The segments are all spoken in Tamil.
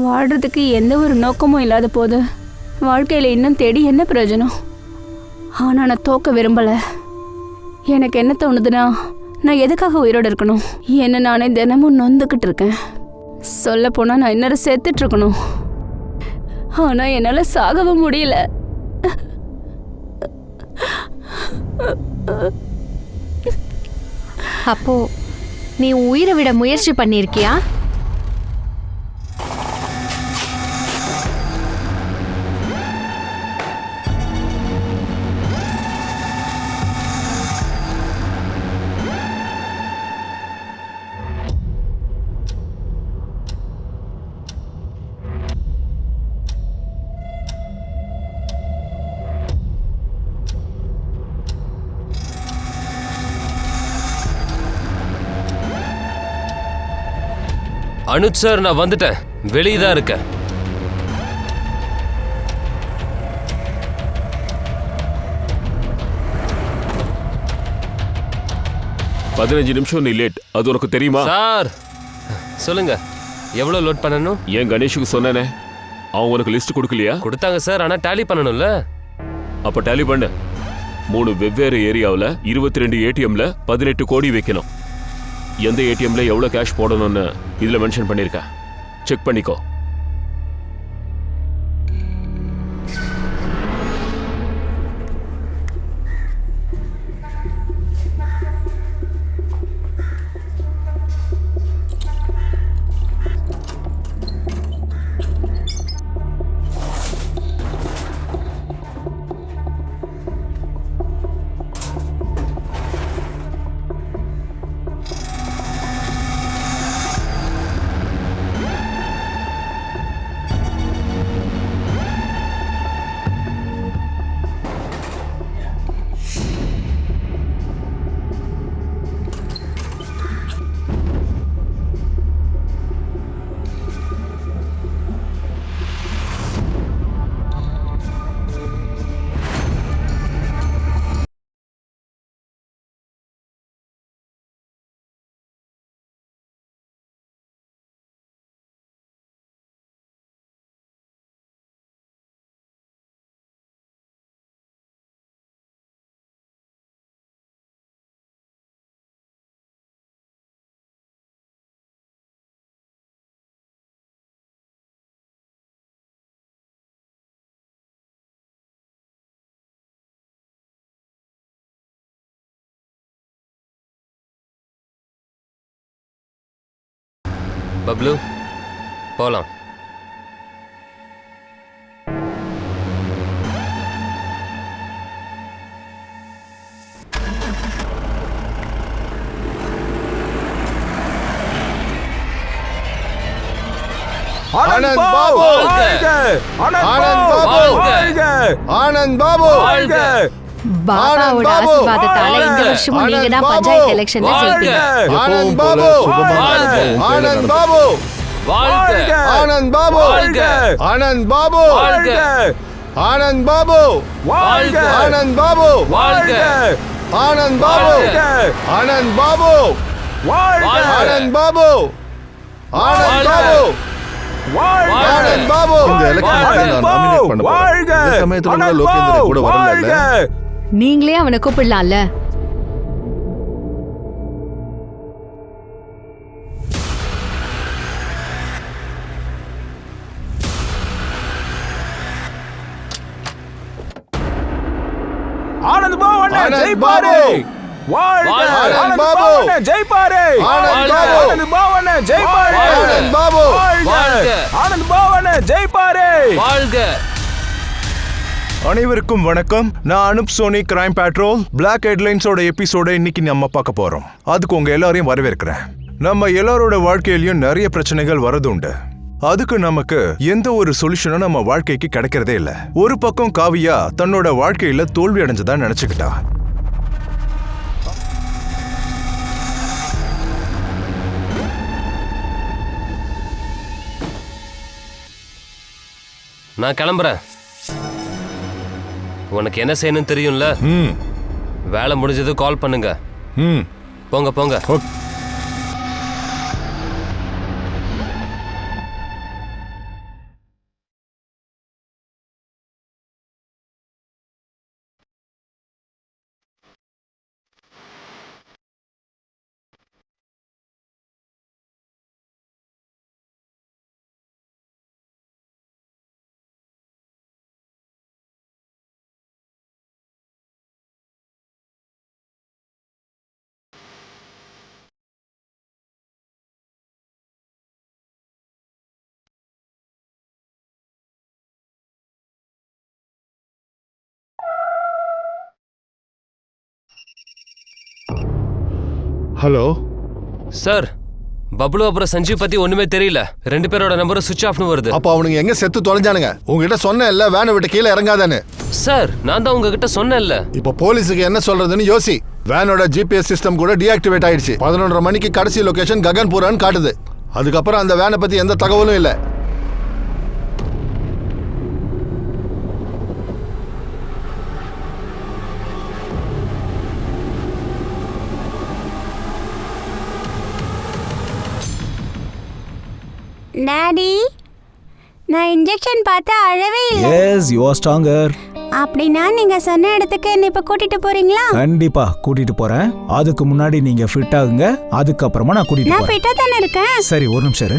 வாழ்கிறதுக்கு எந்த ஒரு நோக்கமும் இல்லாத போது வாழ்க்கையில் இன்னும் தேடி என்ன பிரயோஜனம்? ஆனால் நான் தோக்க விரும்பலை. எனக்கு என்ன தோணுதுன்னா, நான் எதுக்காக உயிரோடு இருக்கணும்? என்ன நானே தினமும் நொந்துக்கிட்டு இருக்கேன். சொல்லப்போனால் நான் இன்னும் செத்துட்ருக்கணும். ஆனால் என்னால் சாகவும் முடியல. அப்போ நீ உயிரை விட முயற்சி பண்ணியிருக்கியா? அனுஜ் சார், நான் வந்துட்டேன். வெளியே தான் இருக்கேன். பதினஞ்சு நிமிஷம் நீ லேட், அது உனக்கு தெரியுமா? சார் சொல்லுங்க, எவ்வளோ லோட் பண்ணணும்? ஏன் கணேஷுக்கு சொன்னேனே, அவன் உனக்கு லிஸ்ட் கொடுக்கலையா? கொடுத்தாங்க சார், ஆனால் டேலி பண்ணணும்ல. அப்ப டேலி பண்ணு. 3 வெவ்வேறு ஏரியாவில் 22 ஏடிஎம்ல 18 கோடி வைக்கணும். எந்த ஏடிஎம்ல எவ்வளோ கேஷ் போடணும்னு இதில் மென்ஷன் பண்ணியிருக்கேன். செக் பண்ணிக்கோ. பப்ளு, போலாம். ஆனந்த் பாபு, ஆனந்த் பாபு, ஆனந்த் பாபு. பாபாவோட ஆசீர்வாதத்தால இந்த வருஷமும் நீங்க தான் பஞ்சாயத்து எலெக்ஷன்ல ஜெயிப்பீங்க. ஆனந்த் பாபு, ஆனந்த் பாபு, ஆனந்த் பாபு, ஆனந்த் பாபு, ஆனந்த் பாபு, ஆனந்த் பாபு, ஆனந்த் பாபு, ஆனந்த் பாபு, ஆனந்த் பாபு, ஆனந்த் பாபு, ஆனந்த் பாபு. இந்த எலெக்ஷனுக்கு நான் நாமினேட் பண்ண போறேன். இந்த சமயத்துல கூட லோகேந்திரன் கூட வரல. நீங்களே அவனை கூப்பிடலாம்ல. ஆனந்த் பாபு ஜெயிப்பாரு. ஆனந்த் பாபு ஜெயிப்பாரு. ஆனந்த் பாபு, ஆனந்த் பாபு ஜெயிப்பாரு. ஆனந்த் பாபு, ஆனந்த் பாபு ஜெயிப்பாரு. அனைவருக்கும் வணக்கம். நான் அனுப் சோனி, கிரைம் பேட்ரோல். பிளாக் ஹெட்லைன்ஸோட எபிசோட இன்னைக்கு நம்ம பார்க்க போறோம். அதுக்கு உங்க எல்லாரையும் வரவேற்கிறேன். நம்ம எல்லாரோட வாழ்க்கையிலயும் நிறைய பிரச்சனைகள் வரது உண்டு. அதுக்கு நமக்கு எந்த ஒரு சொல்யூஷனும் நம்ம வாழ்க்கைக்கு கிடைக்கிறதே இல்ல. ஒரு பக்கம் காவியா தன்னோட வாழ்க்கையில தோல்வி அடைஞ்சதா நினைச்சுக்கிட்டா. நான் கிளம்புறேன். உனக்கு என்ன செய்யணும்னு தெரியும்ல. வேலை முடிஞ்சது கால் பண்ணுங்க. போங்க போங்க. ஹலோ சார் பப்ளு அப்புறம் சஞ்சீவ் பத்தி ஒண்ணுமே தெரியல. 2 பேரோட நம்பரும் சுவிட்ச் ஆஃப்னு வருது. அப்ப அவனுங்க எங்க செத்து தொலைஞ்சானுங்க? உங்ககிட்ட சொன்ன இல்ல வேனை விட்டு கீழே இறங்காதானே? சார் நான் தான் உங்ககிட்ட சொன்னேன்ல. இப்ப போலீஸுக்கு என்ன சொல்றதுன்னு யோசி. வேனோட ஜிபிஎஸ் சிஸ்டம் கூட டீஆக்டிவேட் ஆயிடுச்சு. 11:30 மணிக்கு கடைசி லொகேஷன் ககன்பூரான்னு காட்டுது. அதுக்கப்புறம் அந்த வேனை பத்தி எந்த தகவலும் இல்லை. டாடி, நான் இன்ஜெக்ஷன் பார்த்து அழவே இல்லை. Yes you are stronger. அப்படின்னா நீங்க சொன்ன இடத்துக்கு என்ன இப்ப கூட்டிட்டு போறீங்களா? கண்டிப்பா கூட்டிட்டு போறேன். அதுக்கு முன்னாடி நீங்க ஃபிட் ஆகுங்க, அதுக்கு அப்புறமா நான் கூட்டிட்டு நான் போறேன். ஃபிட்டா தானே இருக்கேன். சரி ஒரு நிமிஷம் இரு.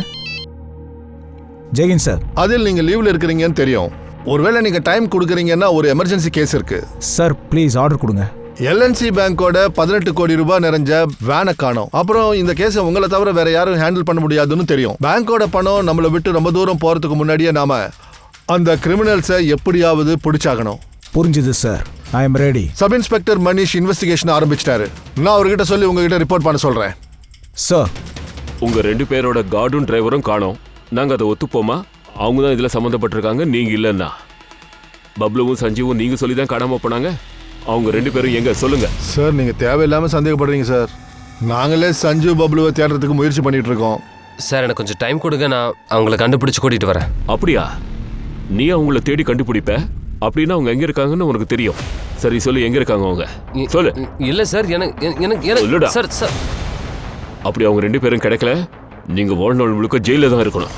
ஜெயின் சார். அதில் நீங்க லீவ்ல இருக்கிறீங்கன்னு தெரியும். ஒருவேளை நீங்க டைம் கொடுக்குறீங்கன்னா ஒரு எமர்ஜென்சி கேஸ் இருக்கு. சார் ப்ளீஸ் ஆர்டர் கொடுங்க. எல்என்சி பேங்கோட 18 கோடி ரூபாய் நிறைஞ்ச வேனை காணோம். அப்புறம் இந்த கேஸை உங்களை தவிர வேற யாரும் ஹேண்டில் பண்ண முடியாதுன்னு தெரியும். பேங்கோட பணம் நம்மளை விட்டு ரொம்ப தூரம் போறதுக்கு முன்னாடியே நாம அந்த கிரிமினல்ஸை எப்படியாவது பிடிச்சாகணும். புரிஞ்சுது sir. I am ready. Sub inspector Manish investigation ஆரம்பிச்சிட்டாரு. நான் அவர்கிட்ட சொல்லி உங்ககிட்ட ரிப்போர்ட் பண்ண சொல்றேன். சார் உங்க 2 பேரோட கார்டும் டிரைவரும் காணோம். நாங்க அதை ஒத்துப்போமா? அவங்க தான் இதுல சம்மந்தப்பட்டிருக்காங்க, நீங்க இல்லைன்னா. பப்ளுவும் சஞ்சீவும் நீங்க சொல்லி தான் காணாம போனாங்க. அவங்க 2 பேரும் எங்க சொல்லுங்க. சார் நீங்க தேவையில்லாம சந்தேகப்படுறீங்க சார். நாங்களே சஞ்சு பப்ளுவை தேடுறதுக்கு முயற்சி பண்ணிட்டு இருக்கோம். சார் எனக்கு கொஞ்சம் டைம் கொடுங்க, நான் அவங்கள கண்டுபிடிச்சு கூட்டிட்டு வரேன். அப்படியா? நீ அவங்கள தேடி கண்டுபிடிப்ப? அப்படின்னா அவங்க எங்க இருக்காங்கன்னு உனக்கு தெரியும். சரி சொல்லு, எங்க இருக்காங்க அவங்க? சொல்லு. இல்ல சார், எனக்கு சொல்லுடா. சார் சார் அப்படி அவங்க 2 பேரும் கிடைக்கல, நீங்க வாழ்நாள் முழுக்க ஜெயில தான் இருக்கணும்.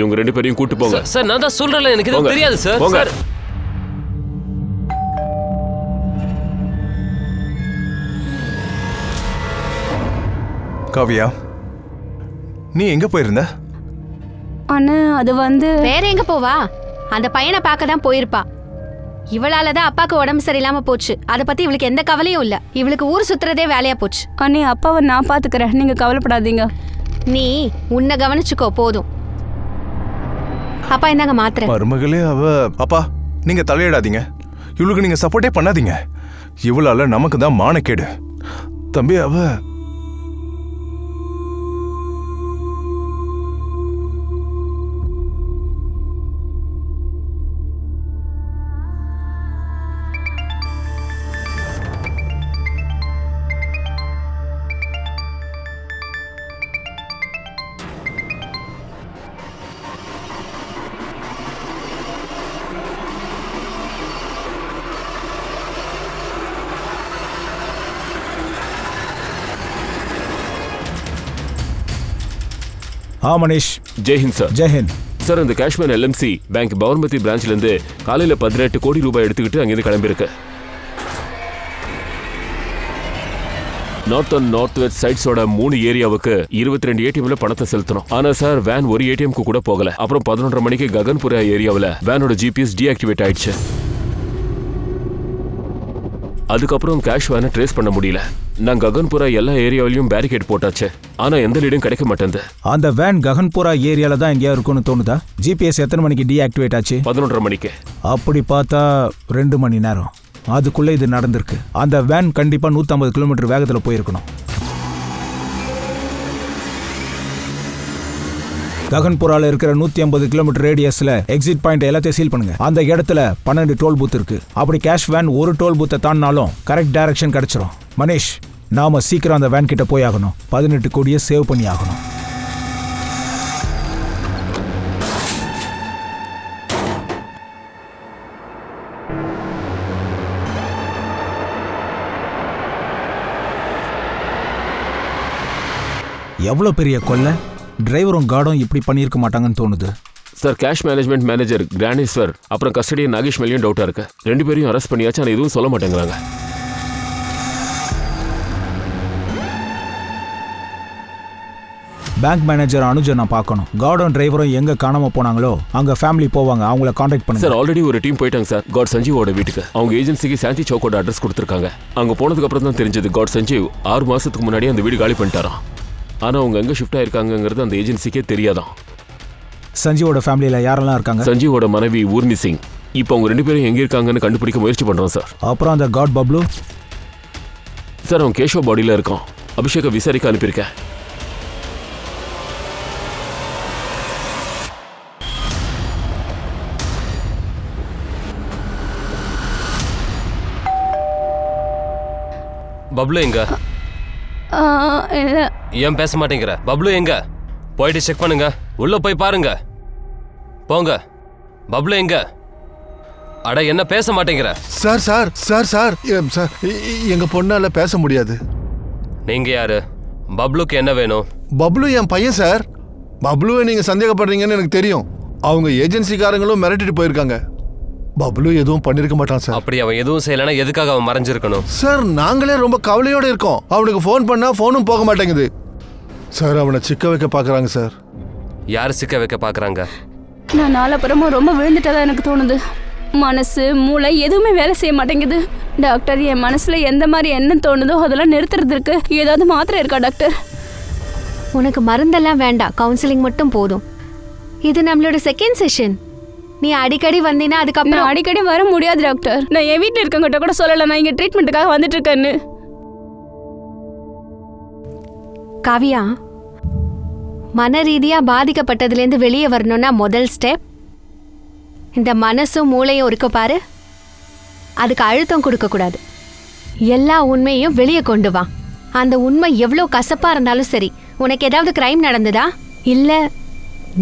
இவங்க 2 பேரையும் கூட்டு போங்க. சார் நான் தான் சொல்றேன்ல, எனக்கு இது தெரியாது சார். சார் காவியா, நீ எங்க போயிருந்த? அண்ணா அது வந்து வேற எங்க போவா? அந்த பையனை பார்க்க தான் போயிருப்பா. இவளால தான் அப்பாக்கு உடம்பு சரியில்லாம போச்சு. அதை பத்தி இவளுக்கு எந்த கவலையும் இல்ல. இவளுக்கு ஊர் சுத்துறதே வேலையா போச்சு. அண்ணே அப்பாவை நான் பாத்துக்கிறேன், நீங்க கவலைப்படாதீங்க. நீ உன்னை கவனிச்சுக்கோ போதும். அப்பா இந்தாங்க மாத்திரை. மருமகளே அப்பா நீங்க தலையிடாதீங்க. இவளுக்கு நீங்க சப்போர்ட்டே பண்ணாதீங்க. இவளால நமக்கு தான் மானக்கேடு. தம்பி மனிஷ். ஜெய்ஹிந்த் சார். ஜெய்ஹிந்த் சார், இந்த காஷ்மீர் எல்எம்சி பேங்க் பவர்மதி பிரான்ச்ல இருந்து காலையில 18 கோடி ரூபாய் எடுத்துக்கிட்டு அங்கிருந்து கிளம்பியிருக்கு. நார்த் அண்ட் நார்த் வெஸ்ட் சைட்ஸோட 3 ஏரியாவுக்கு 22 ஏடிஎம்ல பணத்தை செலுத்தணும். ஆனா சார் வேன் ஒரு ஏடிஎம்க்கு கூட போகல. அப்புறம் 11:30 மணிக்கு ககன்புரா ஏரியாவில் வேனோட ஜிபிஎஸ் டீஆக்டிவேட் ஆயிடுச்சு. அதுக்கப்புறம் கேஷ் வேனை ட்ரேஸ் பண்ண முடியல. நான் ககன்புரா எல்லா ஏரியாவிலையும் பேரிகேட் போட்டாச்சு. ஆனா எந்த லீடும் கிடைக்க மாட்டேங்குது. அந்த வேன் ககன்புரா ஏரியால தான் எங்கேயா இருக்கும்னு தோணுதா? ஜிபிஎஸ் எத்தனை மணிக்கு டீஆக்டிவேட் ஆச்சு? 11:30 மணிக்கு. அப்படி பார்த்தா 2 மணி நேரம் அதுக்குள்ள இது நடந்திருக்கு. அந்த வேன் கண்டிப்பா 150 கிலோமீட்டர் வேகத்துல போயிருக்கணும். ககன்புரால இருக்கிற 150 கிலோமீட்டர் ரேடியஸ்ல எக்ஸிட் பாயிண்ட் எல்லாத்தையும் சீல் பண்ணுங்க. அந்த இடத்துல 12 டோல் பூத் இருக்கு. அப்படி கேஷ் வேன் ஒரு டோல் பூத்தை தாண்டினாலும் கரெக்ட் டைரக்ஷன் கிடைச்சிரும். மனிஷ், நாம சீக்கிரம் அந்த வேன் கிட்ட போய் ஆகணும். 18 கோடியை சேவ் பண்ணி ஆகணும். எவ்வளவு பெரிய கொள்ளை! டிரைவரும் கார்டும் இப்படி பண்ணியிருக்க மாட்டாங்கன்னு தோணுது. சார், கேஷ் மேனேஜ்மெண்ட் மேனேஜர் கிரானேஸ்வர் அப்புறம் கஸ்டடியன் நாகேஷ் மேலேயும் டவுட்டா இருக்கு. 2 பேரையும் அரெஸ்ட் பண்ணியாச்சு, ஆனால் எதுவும் சொல்ல மாட்டேங்கிறாங்க. பேங்க் மேனேஜர் அனுஜை நான் பார்க்கணும். கார்டும் டிரைவரும் எங்க காணாம போனாங்களோ அங்க ஃபேமிலி போவாங்க. அவங்கள கான்டாக்ட் பண்ணுங்க. சார், ஆல்ரெடி ஒரு டீம் போயிட்டாங்க சார். காட் சஞ்சீவோட வீட்டுக்கு. அவங்க ஏஜென்சிக்கு சாந்தி சௌக்கோட அட்ரஸ் கொடுத்துருக்காங்க. அங்க போனதுக்கு அப்புறம் தான் தெரிஞ்சது காட் சஞ்சீவ் 6 மாசத்துக்கு முன்னாடியே அந்த வீடு காலி பண்ணிட்டாராம். ஆனா அவங்க எங்க ஷிஃப்ட் ஆயிருக்காங்கிறது அந்த ஏஜென்சிக்கே தெரியாதான். சஞ்சீவோட ஃபேமிலியில யாரெல்லாம் இருக்காங்க? சஞ்சீவோட மனைவி ஊர்மி சிங். இப்போ அவங்க 2 பேரும் எங்க இருக்காங்கன்னு கண்டுபிடிக்க முயற்சி பண்றோம் சார். அப்புறம் அந்த காட் பப்ளு சார், அவன் கேஷோ பாடியில இருக்கான். அபிஷேகை விசாரிக்க அனுப்பியிருக்கேன். பப்ளு எங்க? இல்லை ஏன் பேச மாட்டேங்கிற? பப்ளு எங்க? போயிட்டு செக் பண்ணுங்க. உள்ள போய் பாருங்க. போங்க. பப்ளு எங்க? அட என்ன பேச மாட்டேங்கிற? Sir sir sir sir sir எங்க பொண்ணால பேச முடியாது. நீங்க யாரு? பப்ளுக்கு என்ன வேணும்? பப்ளு என் பையன் சார். பப்ளுவை நீங்க சந்தேகப்படுறீங்கன்னு எனக்கு தெரியும். அவங்க ஏஜென்சிக்காரங்களும் மிரட்டிட்டு போயிருக்காங்க. பப்ளு எதுவும் பண்ணிருக்க மாட்டான் சார். அப்படி அவன் எதுவும் செய்யலைன்னா எதுக்காக அவன் மறைஞ்சிருக்கணும்? சார் நாங்களே ரொம்ப கவலையோட இருக்கோம். அவனுக்கு ஃபோன் பண்ணா ஃபோனும் போக மாட்டேங்குது சார். அவனை சிக்க வைக்க பாக்குறாங்க சார். யாரு சிக்க வைக்க பாக்குறாங்க? நான் நாலப்புறமும் ரொம்ப விழுந்துட்டதா எனக்கு தோணுது. மனசு மூளை எதுவுமே வேலை செய்ய மாட்டேங்குது. டாக்டர், என் மனசுல எந்த மாதிரி என்ன தோணுதோ அதெல்லாம் நிறுத்துறதுக்கு ஏதாவது மாத்திரை இருக்கா டாக்டர்? உனக்கு மருந்தெல்லாம் வேண்டாம், கவுன்சிலிங் மட்டும் போதும். இது நம்மளோட செகண்ட் செஷன். நீ அடிக்கடி வந்தீங்கன்னா அதுக்கப்புறம் நான் அடிக்கடி வர முடியாது டாக்டர். நான் என் வீட்டில் இருக்கவங்கிட்ட கூட சொல்லலை நான் இங்கே ட்ரீட்மெண்ட்டுக்காக வந்துட்டு இருக்கேன்னு. காவியா, மன ரீதியா பாதிக்கப்பட்டதுலேருந்து வெளியே வரணும்னா முதல் ஸ்டெப் இந்த மனசும் மூளையும் இருக்க பாரு, அதுக்கு அழுத்தம் கொடுக்கக்கூடாது. எல்லா உண்மையும் வெளியே கொண்டு வா. அந்த உண்மை எவ்வளோ கசப்பா இருந்தாலும் சரி. உனக்கு ஏதாவது கிரைம் நடந்ததா, இல்லை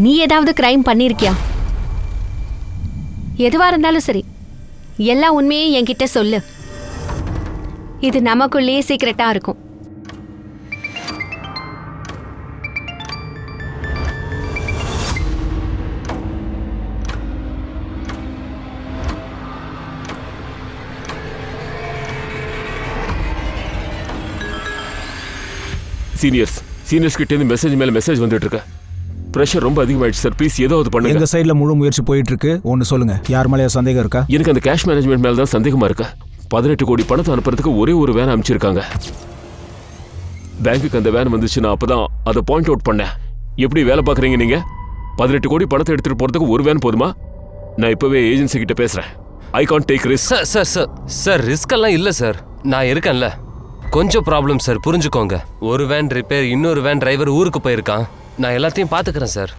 நீ ஏதாவது கிரைம் பண்ணியிருக்கியா, எதுவா இருந்தாலும் சரி எல்லா உண்மையும் என்கிட்ட சொல்லு. இது நமக்குள்ளேயே சீக்கிரட்டா இருக்கும். சீனியர்ஸ் கிட்ட இருந்து மெசேஜ் மேல மெசேஜ் வந்துட்டு இருக்கு. பிரஷர் ரொம்ப அதிகமாயிடுச்சு சார். ப்ளீஸ் ஏதாவது பண்ணுங்க. எங்க சைடுல முழு முயற்சி போயிட்டு இருக்கு. ஒன்னு சொல்லுங்க, யார் மேலயா சந்தேகம் இருக்கா? எனக்கு அந்த கேஷ் மேனேஜ்மெண்ட் மேல தான் சந்தேகமா இருக்கு. 18 கோடி பணத்தை அனுப்புறதுக்கு ஒரே ஒரு வேன் அனுப்பிச்சிருக்காங்க. பேங்க்குக்கு அந்த வேன் வந்துச்சு. நான் அப்பதான் அதை பாயிண்ட் அவுட் பண்ணேன். எப்படி வேலை பாக்குறீங்க நீங்க? 18 கோடி பணத்தை எடுத்துட்டு போறதுக்கு ஒரு வேன் போதுமா? நான் இப்பவே ஏஜென்சி கிட்ட பேசுறேன். I can't take risk. Sir sir sir sir risk எல்லாம் இல்லை சார். நான் இருக்கேன்ல. கொஞ்சம் ப்ராப்ளம் சார், புரிஞ்சுக்கோங்க. ஒரு வேன் ரிப்பேர், இன்னொரு வேன் டிரைவர் ஊருக்கு போயிருக்கான். நான் எல்லாத்தையும் பார்த்துக்கிறேன் சார்.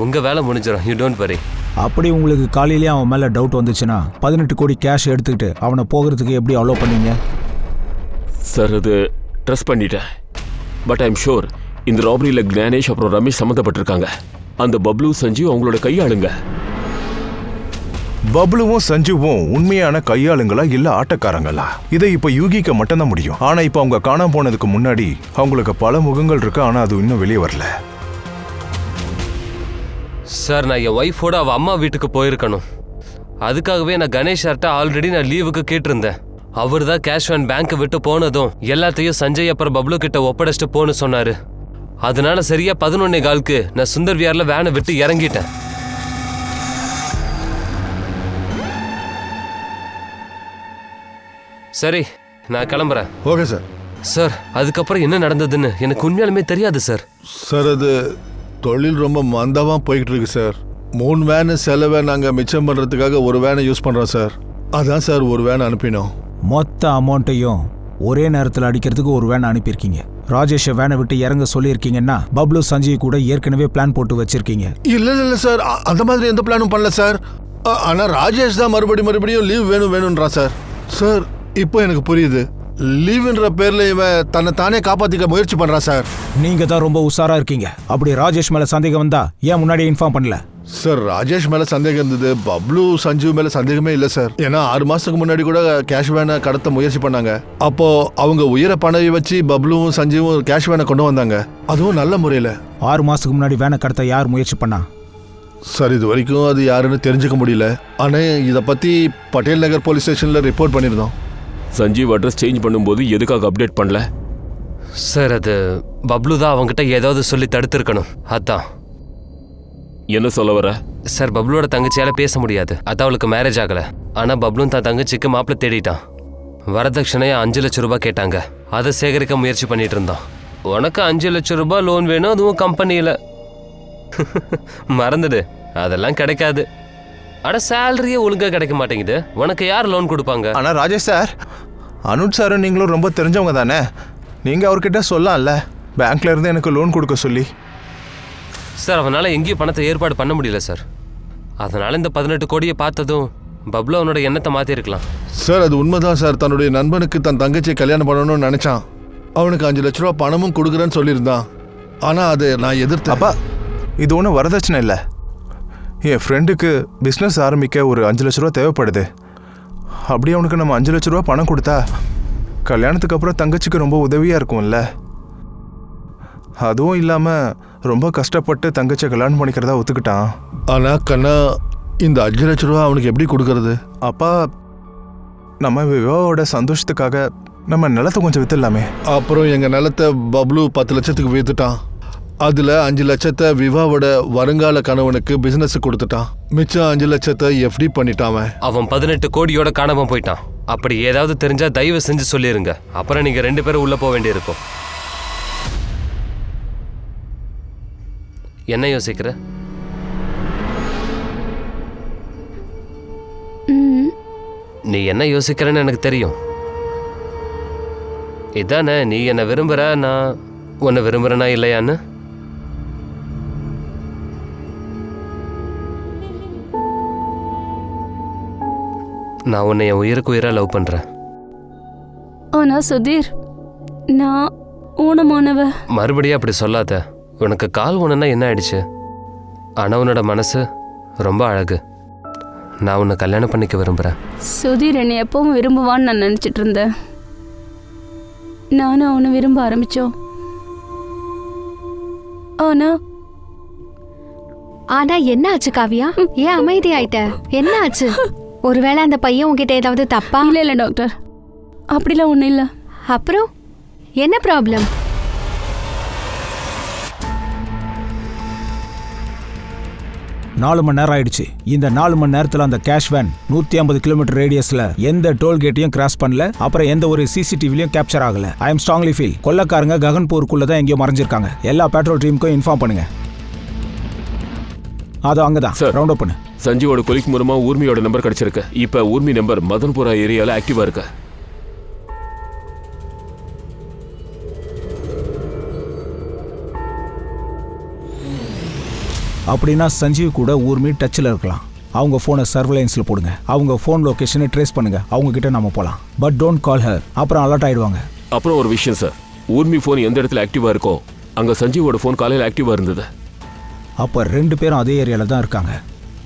உங்கள் வேலை முடிஞ்சிடும். You don't worry. அப்படி உங்களுக்கு காலையிலேயே அவன் மேலே டவுட் வந்துச்சுன்னா 18 கோடி கேஷ் எடுத்துக்கிட்டு அவனை போகிறதுக்கு எப்படி அலோவ் பண்ணீங்க? சார் அது ட்ரஸ்ட் பண்ணிட்டேன். பட் ஐம் ஷோர் இந்த ராபரியில் க்ஞானேஷ் அப்புறம் ரமேஷ் சம்மந்தப்பட்டிருக்காங்க. அந்த பப்ளு சஞ்சீவ் அவங்களோட கையாளுங்க. பப்ளுவும் சஞ்சுவும் உண்மையான கையாளுங்களா இல்ல ஆட்டக்காரங்களா? இதை இப்ப யூகிக்க மட்டும்தான் முடியும். ஆனா இப்ப அவங்க காணாம போனதுக்கு முன்னாடி அவங்களுக்கு பல முகங்கள் இருக்கு. ஆனா அது இன்னும் வெளியே வரல. சார், நான் என் ஒய்ஃபோட அவள் அம்மா வீட்டுக்கு போயிருக்கணும். அதுக்காகவே நான் கணேஷ் சார்ட்ட ஆல்ரெடி நான் லீவுக்கு கேட்டிருந்தேன். அவர் தான் கேஷ் வேன் பேங்க்கை விட்டு போனதும் எல்லாத்தையும் சஞ்சய் அப்புறம் பப்ளு கிட்ட ஒப்படைச்சிட்டு போன்னு சொன்னாரு. அதனால சரியா 11:15க்கு நான் சுந்தர் வியார்ல வேனை விட்டு இறங்கிட்டேன். சரி, நான் கிளம்புறேன். Okay sir. சார், அதுக்கப்புறம் என்ன நடந்ததுன்னு எனக்கு உண்மையாலுமே தெரியாது சார். சார் அது தொழில் ரொம்ப மந்தமாக போய்கிட்டு இருக்கு சார். 3 வேனு செலவை நாங்கள் மிச்சம் பண்ணுறதுக்காக ஒரு வேனை யூஸ் பண்ணுறோம் சார். அதான் சார் ஒரு வேன் அனுப்பினோம். மொத்த அமௌண்ட்டையும் ஒரே நேரத்தில் அடிக்கிறதுக்கு ஒரு வேன் அனுப்பியிருக்கீங்க. ராஜேஷை வேனை விட்டு இறங்க சொல்லியிருக்கீங்கன்னா பப்ளு சஞ்சய் கூட ஏற்கனவே பிளான் போட்டு வச்சிருக்கீங்க. இல்லை சார், அந்த மாதிரி எந்த பிளானும் பண்ணல சார். ஆனால் ராஜேஷ் தான் மறுபடியும் லீவ் வேணும்ன்றான் சார். சார் இப்போ எனக்கு புரியுது. லீவுன்ற பேர்ல இவன் தன்னை தானே காப்பாத்திக்க முயற்சி பண்றான் சார். நீங்க தான் ரொம்ப உஷாரா இருக்கீங்க. அப்படி ராஜேஷ் மேல சந்தேகம் வந்தா ஏன் முன்னாடி இன்ஃபார்ம் பண்ணல? சார் ராஜேஷ் மேல சந்தேகம் இருந்தது. பப்ளு சஞ்சீவ் மேல சந்தேகமே இல்லை சார். ஏன்னா 6 மாசத்துக்கு முன்னாடி கூட கேஷ் வேனை கடத்த முயற்சி பண்ணாங்க. அப்போ அவங்க உயிரை பணவி வச்சு பப்ளுவும் சஞ்சீவும் கேஷ் வேனை கொண்டு வந்தாங்க. அதுவும் நல்ல முறையில். 6 மாசத்துக்கு முன்னாடி வேனை கடத்த யார் முயற்சி பண்ணா? சார் இது வரைக்கும் அது யாருன்னு தெரிஞ்சுக்க முடியல. ஆனா இதை பத்தி பட்டேல் நகர் போலீஸ் ஸ்டேஷன்ல ரிப்போர்ட் பண்ணியிருந்தோம். சஞ்சீவ் அட்ரஸ் சேஞ்ச் பண்ணும்போது எதுக்காக அப்டேட் பண்ணல? சார், அது பப்ளு தான் அவங்ககிட்ட ஏதாவது சொல்லி தடுத்திருக்கணும். அதான். என்ன சொல்ல வர? சார், பப்ளுவோட தங்கச்சியால பேச முடியாது. அதான் அவளுக்கு மேரேஜ் ஆகல. ஆனா பப்ளும் தான் தங்கச்சிக்கு மாப்பிள்ளை தேடிட்டான். வரதட்சணையா 5 லட்சம் ரூபாய் கேட்டாங்க. அதை சேகரிக்க முயற்சி பண்ணிட்டு இருந்தான். உனக்கு 5 லட்சம் ரூபாய் லோன் வேணும், அதுவும் கம்பெனியில. மறந்துடு, அதெல்லாம் கிடைக்காது. அட சேலரியே ஒழுங்கா கிடைக்க மாட்டேங்குது. உனக்கு யார் லோன் கொடுப்பாங்க? ஆனா ராஜேஷ் சார், அனுட் சாரும் நீங்களும் ரொம்ப தெரிஞ்சவங்க தானே. நீங்கள் அவர்கிட்ட சொல்லலாம்ல, பேங்க்ல இருந்து எனக்கு லோன் கொடுக்க சொல்லி. சார் அவனால் எங்கேயும் பணத்தை ஏற்பாடு பண்ண முடியல சார். அதனால் இந்த 18 கோடியை பார்த்ததும் பப்ளு அவனோட எண்ணத்தை மாற்றிருக்கலாம். சார் அது உண்மைதான் சார். தன்னுடைய நண்பனுக்கு தன் தங்கச்சியை கல்யாணம் பண்ணணும்னு நினைச்சான். அவனுக்கு 5 லட்ச ரூபா பணமும் கொடுக்குறேன்னு சொல்லியிருந்தான். ஆனால் அது நான் எதிர்த்தேன். அப்பா, இது ஒன்றும் வரதட்சணை இல்லை. என் ஃப்ரெண்டுக்கு பிஸ்னஸ் ஆரம்பிக்க ஒரு 5 லட்ச ரூபா தேவைப்படுது. அப்படியே அவனுக்கு நம்ம 5 லட்ச ரூபா பணம் கொடுத்தா கல்யாணத்துக்கு அப்புறம் தங்கச்சிக்கு ரொம்ப உதவியாக இருக்கும்ல. அதுவும் இல்லாமல் ரொம்ப கஷ்டப்பட்டு தங்கச்சியை கல்யாணம் பண்ணிக்கிறதா ஒத்துக்கிட்டான். ஆனால் கண்ணா, இந்த 5 லட்ச ரூபா அவனுக்கு எப்படி கொடுக்கறது? அப்பா, நம்ம விவாவோட சந்தோஷத்துக்காக நம்ம நிலத்தை கொஞ்சம் வித்துடலாமே. அப்புறம் எங்கள் நிலத்தை பப்ளு 10 லட்சத்துக்கு வித்துட்டான். அதில் 5 லட்சத்தை விவாவோட வருங்கால கணவனுக்கு பிஸ்னஸ் கொடுத்துட்டான். மிச்சம் 5 லட்சத்தை எஃப்டி பண்ணிட்டான். அவன் 18 கோடியோட காணாம போயிட்டான். அப்படி ஏதாவது தெரிஞ்சா தயவு செஞ்சு சொல்லிருங்க. அப்புறம் நீங்க 2 பேரும் உள்ள போக வேண்டியிருக்கும். என்ன யோசிக்கிற? நீ என்ன யோசிக்கிறன்னு எனக்கு தெரியும். இதானே, நீ என்ன விரும்புற, நான் உன்னை விரும்புறேனா இல்லையான்னு? நான் உன்னை என் உயிருக்கு உயிராக லவ் பண்ணுறேன். ஆனால் சுதீர், நான் ஊனமானவ. மறுபடியும் அப்படி சொல்லாத. உனக்கு கால் ஊனன்னா என்ன ஆயிடுச்சு? ஆனால் உன்னோட மனசு ரொம்ப அழகு. நான் உன்னை கல்யாணம் பண்ணிக்க விரும்புகிறேன். சுதீர் என்னை எப்பவும் விரும்புவான்னு நான் நினச்சிட்டு இருந்தேன். நானும் அவனை விரும்ப ஆரம்பித்தோம். ஆனா என்ன ஆச்சு காவியா? ஏன் அமைதி ஆயிட்ட? என்ன ஆச்சு? ஒருவேளை அந்த பையன் உங்ககிட்ட ஏதாவது தப்பா? இல்லை டாக்டர், அப்படிலாம் ஒன்றும் இல்லை. அப்புறம் என்ன ப்ராப்ளம்? நாலு மணி நேரம் ஆயிடுச்சு. இந்த 4 மணி நேரத்தில் அந்த கேஷ் வேன் 150 கிலோமீட்டர் ரேடியஸில் எந்த டோல்கேட்டையும் கிராஸ் பண்ணல. அப்புறம் எந்த ஒரு சிசிடிவிலையும் கேப்சர் ஆகல. ஐ எம் ஸ்ட்ராங்லி ஃபீல் கொள்ளக்காரங்க ககன்பூருக்குள்ள தான் எங்கேயோ மறைஞ்சிருக்காங்க. எல்லா பெட்ரோல் டீமுக்கும் இன்ஃபார்ம் பண்ணுங்க. அதோ அங்கதான் சார், ரவுண்ட் அப் பண்ணு. சஞ்சீவோட கொலிக் மூலமா ஊர்மியோட நம்பர் கிடைச்சிருக்கு. இப்ப ஊர்மி நம்பர் மதன்புரா ஏரியால ஆக்டிவா இருக்கு. அப்படின்னா சஞ்சீவ் கூட ஊர்மி டச்சில் இருக்கலாம். அவங்க ஃபோனை சர்வலைன்ஸில் போடுங்க. அவங்க ஃபோன் லொக்கேஷனை ட்ரேஸ் பண்ணுங்க. அவங்க கிட்ட நம்ம போகலாம். பட் டோன்ட் கால் ஹர், அப்புறம் அலர்ட் ஆயிடுவாங்க. அப்புறம் ஒரு விஷயம் சார், ஊர்மி ஃபோன் எந்த இடத்துல ஆக்டிவா இருக்கோ அங்க சஞ்சீவோட ஃபோன் காலையில் ஆக்டிவா இருந்தது. அப்போ 2 பேரும் அதே ஏரியாவில் தான் இருக்காங்க.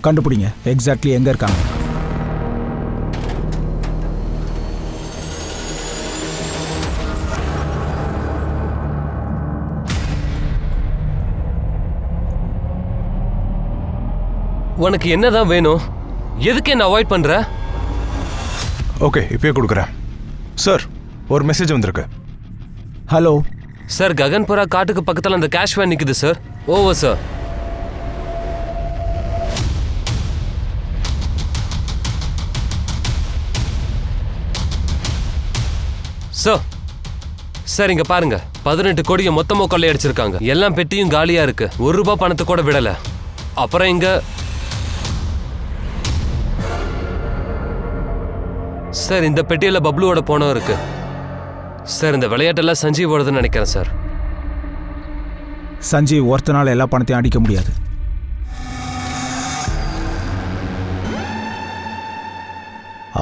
கண்டுபிடிங்க எக்ஸாக்ட்லி எங்கே இருக்காங்க. உனக்கு என்னதான் வேணும்? எதுக்கு என்ன அவாய்ட் பண்ற? ஓகே, இப்பயே கொடுக்குறேன். சார், ஒரு மெசேஜ் வந்திருக்கு. ஹலோ சார், ககன்புரா காட்டுக்கு பக்கத்தில் அந்த கேஷ் வேன் நிற்குது sir. Over sir. Sir sir இங்க பாருங்க, 18 கோடியை மொத்தமாக கொள்ளையடிச்சிருக்காங்க. எல்லாம் பெட்டியும் காலியா இருக்கு. ₹1 பணத்தை கூட விடல. அப்புறம் இங்க சார் இந்த பெட்டியில பப்ளுவோட போனோம் இருக்கு சார். இந்த விளையாட்டெல்லாம் சஞ்சீவோடதுன்னு நினைக்கிறேன் சார். சஞ்சீவ் ஒருத்தனால எல்லா பணத்தையும் அடிக்க முடியாது.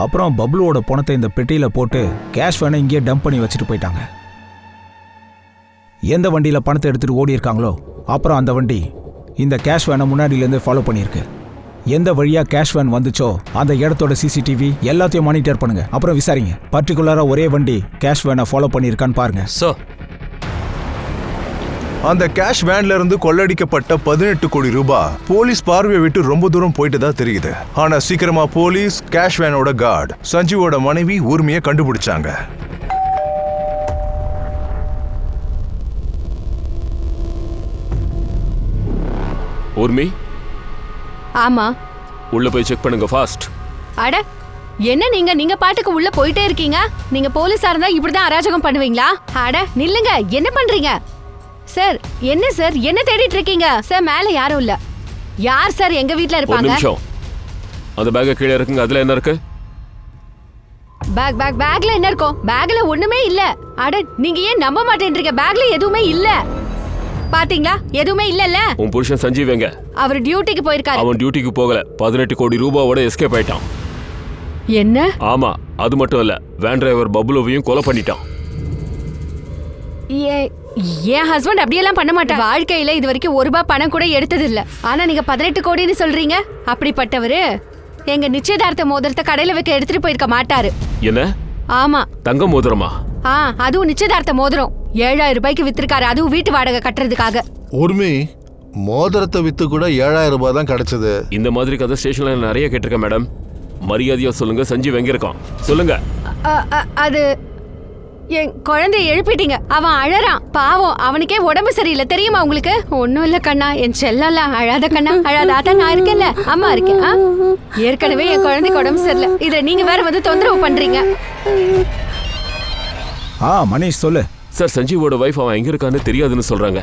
அப்புறம் பப்ளுவோட பணத்தை இந்த பெட்டியில் போட்டு கேஷ் வேனை இங்கேயே டம்ப் பண்ணி வச்சுட்டு போயிட்டாங்க. எந்த வண்டியில் பணத்தை எடுத்துகிட்டு ஓடி இருக்காங்களோ அப்புறம் அந்த வண்டி இந்த கேஷ் வேனை முன்னாடியிலேருந்து ஃபாலோ பண்ணியிருக்கு. எந்த வழியாக கேஷ் வேன் வந்துச்சோ அந்த இடத்தோட சிசிடிவி எல்லாத்தையும் மானிட்டர் பண்ணுங்க. அப்புறம் விசாரிங்க, பர்டிகுலராக ஒரே வண்டி கேஷ் வேனை ஃபாலோ பண்ணியிருக்கான்னு பாருங்க. அந்த கேஷ் வேன்ல இருந்து கொள்ளடிக்கப்பட்ட 18 கோடி ரூபாய் போலீஸ் பார்வையை விட்டு ரொம்ப தூரம் போயிட்டு தான் தெரியுது. ஆனா சீக்கிரமா போலீஸ் கேஷ் வேனோட கார்டு சஞ்சீவோட மனைவி ஊர்மியை கண்டுபிடிச்சாங்க. ஊர்மி, ஆமா, உள்ள போய் செக் பண்ணுங்க ஃபாஸ்ட். அட என்ன நீங்க பாட்டுக்கு உள்ள போயிட்டே இருக்கீங்க. நீங்க போலீஸா இருந்தா இப்படிதான் அராஜகம் பண்ணுவீங்களா? அட நில்லுங்க, என்ன பண்றீங்க சார்? என்ன சார், என்ன தேடிட்டு இருக்கீங்க சார்? மேல யாரும் இல்ல. யார் சார் எங்க வீட்ல ஒரு இருப்பாங்க? நிமிஷம், அந்த பேக் கீழே இருக்குங்க. அதுல என்ன இருக்கு? பேக்ல என்ன இருக்கும்? பேக்ல ஒண்ணுமே இல்ல. அட நீங்க ஏன் நம்ப மாட்டேன்றீங்க? பேக்ல எதுவுமே இல்ல. பாத்தீங்களா? எதுவுமே இல்லல்ல. உன் புருஷன் சஞ்சீவ் எங்க? அவர் டியூட்டிக்கு போயிருக்காரு. அவன் டியூட்டிக்கு போகல, 18 கோடி ரூபாவோட எஸ்கேப் ஆயிட்டான். என்ன? ஆமா, அது மட்டும் இல்ல, வேன் டிரைவர் பப்ளுவையும் கொலை பண்ணிட்டான். என் ஹஸ்பண்ட் அப்படியெல்லாம் பண்ண மாட்டார். வாழ்க்கையில இது வரைக்கும் ₹1 பணம் கூட எடுத்தது இல்ல. ஆனா நீங்க 18 கோடின்னு சொல்றீங்க. அப்படிப்பட்டவரு எங்க நிச்சயதார்த்த மோதிரத்தை கடையில வைக்க எடுத்துட்டு போயிருக்க மாட்டாரு. என்ன? ஆமா. தங்க மோதிரமா? அதுவும் நிச்சயதார்த்த மோதிரம் 7000 ரூபாய்க்கு வித்திருக்காரு. அதுவும் வீட்டு வாடகை கட்டுறதுக்காக. உரிமை மோதிரத்தை வித்து கூட 7000 ரூபாய் தான் கிடைச்சது. இந்த மாதிரி கதை ஸ்டேஷன்ல நிறைய கேட்டிருக்கேன் மேடம். மரியாதையா சொல்லுங்க, சஞ்சீவ் எங்க இருக்கான்? சொல்லுங்க. அது என் குழந்தைய எழுப்பிட்டீங்க. அவன் அழறான். பாவம், அவனுக்கே உடம்பு சரியில்லை தெரியுமா உங்களுக்கு? ஒன்னும் இல்ல கண்ணா, என் செல்லலாம். அழாத கண்ணா, அழாத. நான் இருக்கேன்ல, அம்மா இருக்கேன். ஏற்கனவே என் குழந்தைக்கு உடம்பு சரியில்லை. இதை நீங்க வேற வந்து தொந்தரவு பண்றீங்க. மனிஷ் சொல்லு. சார், சஞ்சீவோட வைஃப் அவன் எங்க இருக்கான்னு தெரியாதுன்னு சொல்றாங்க.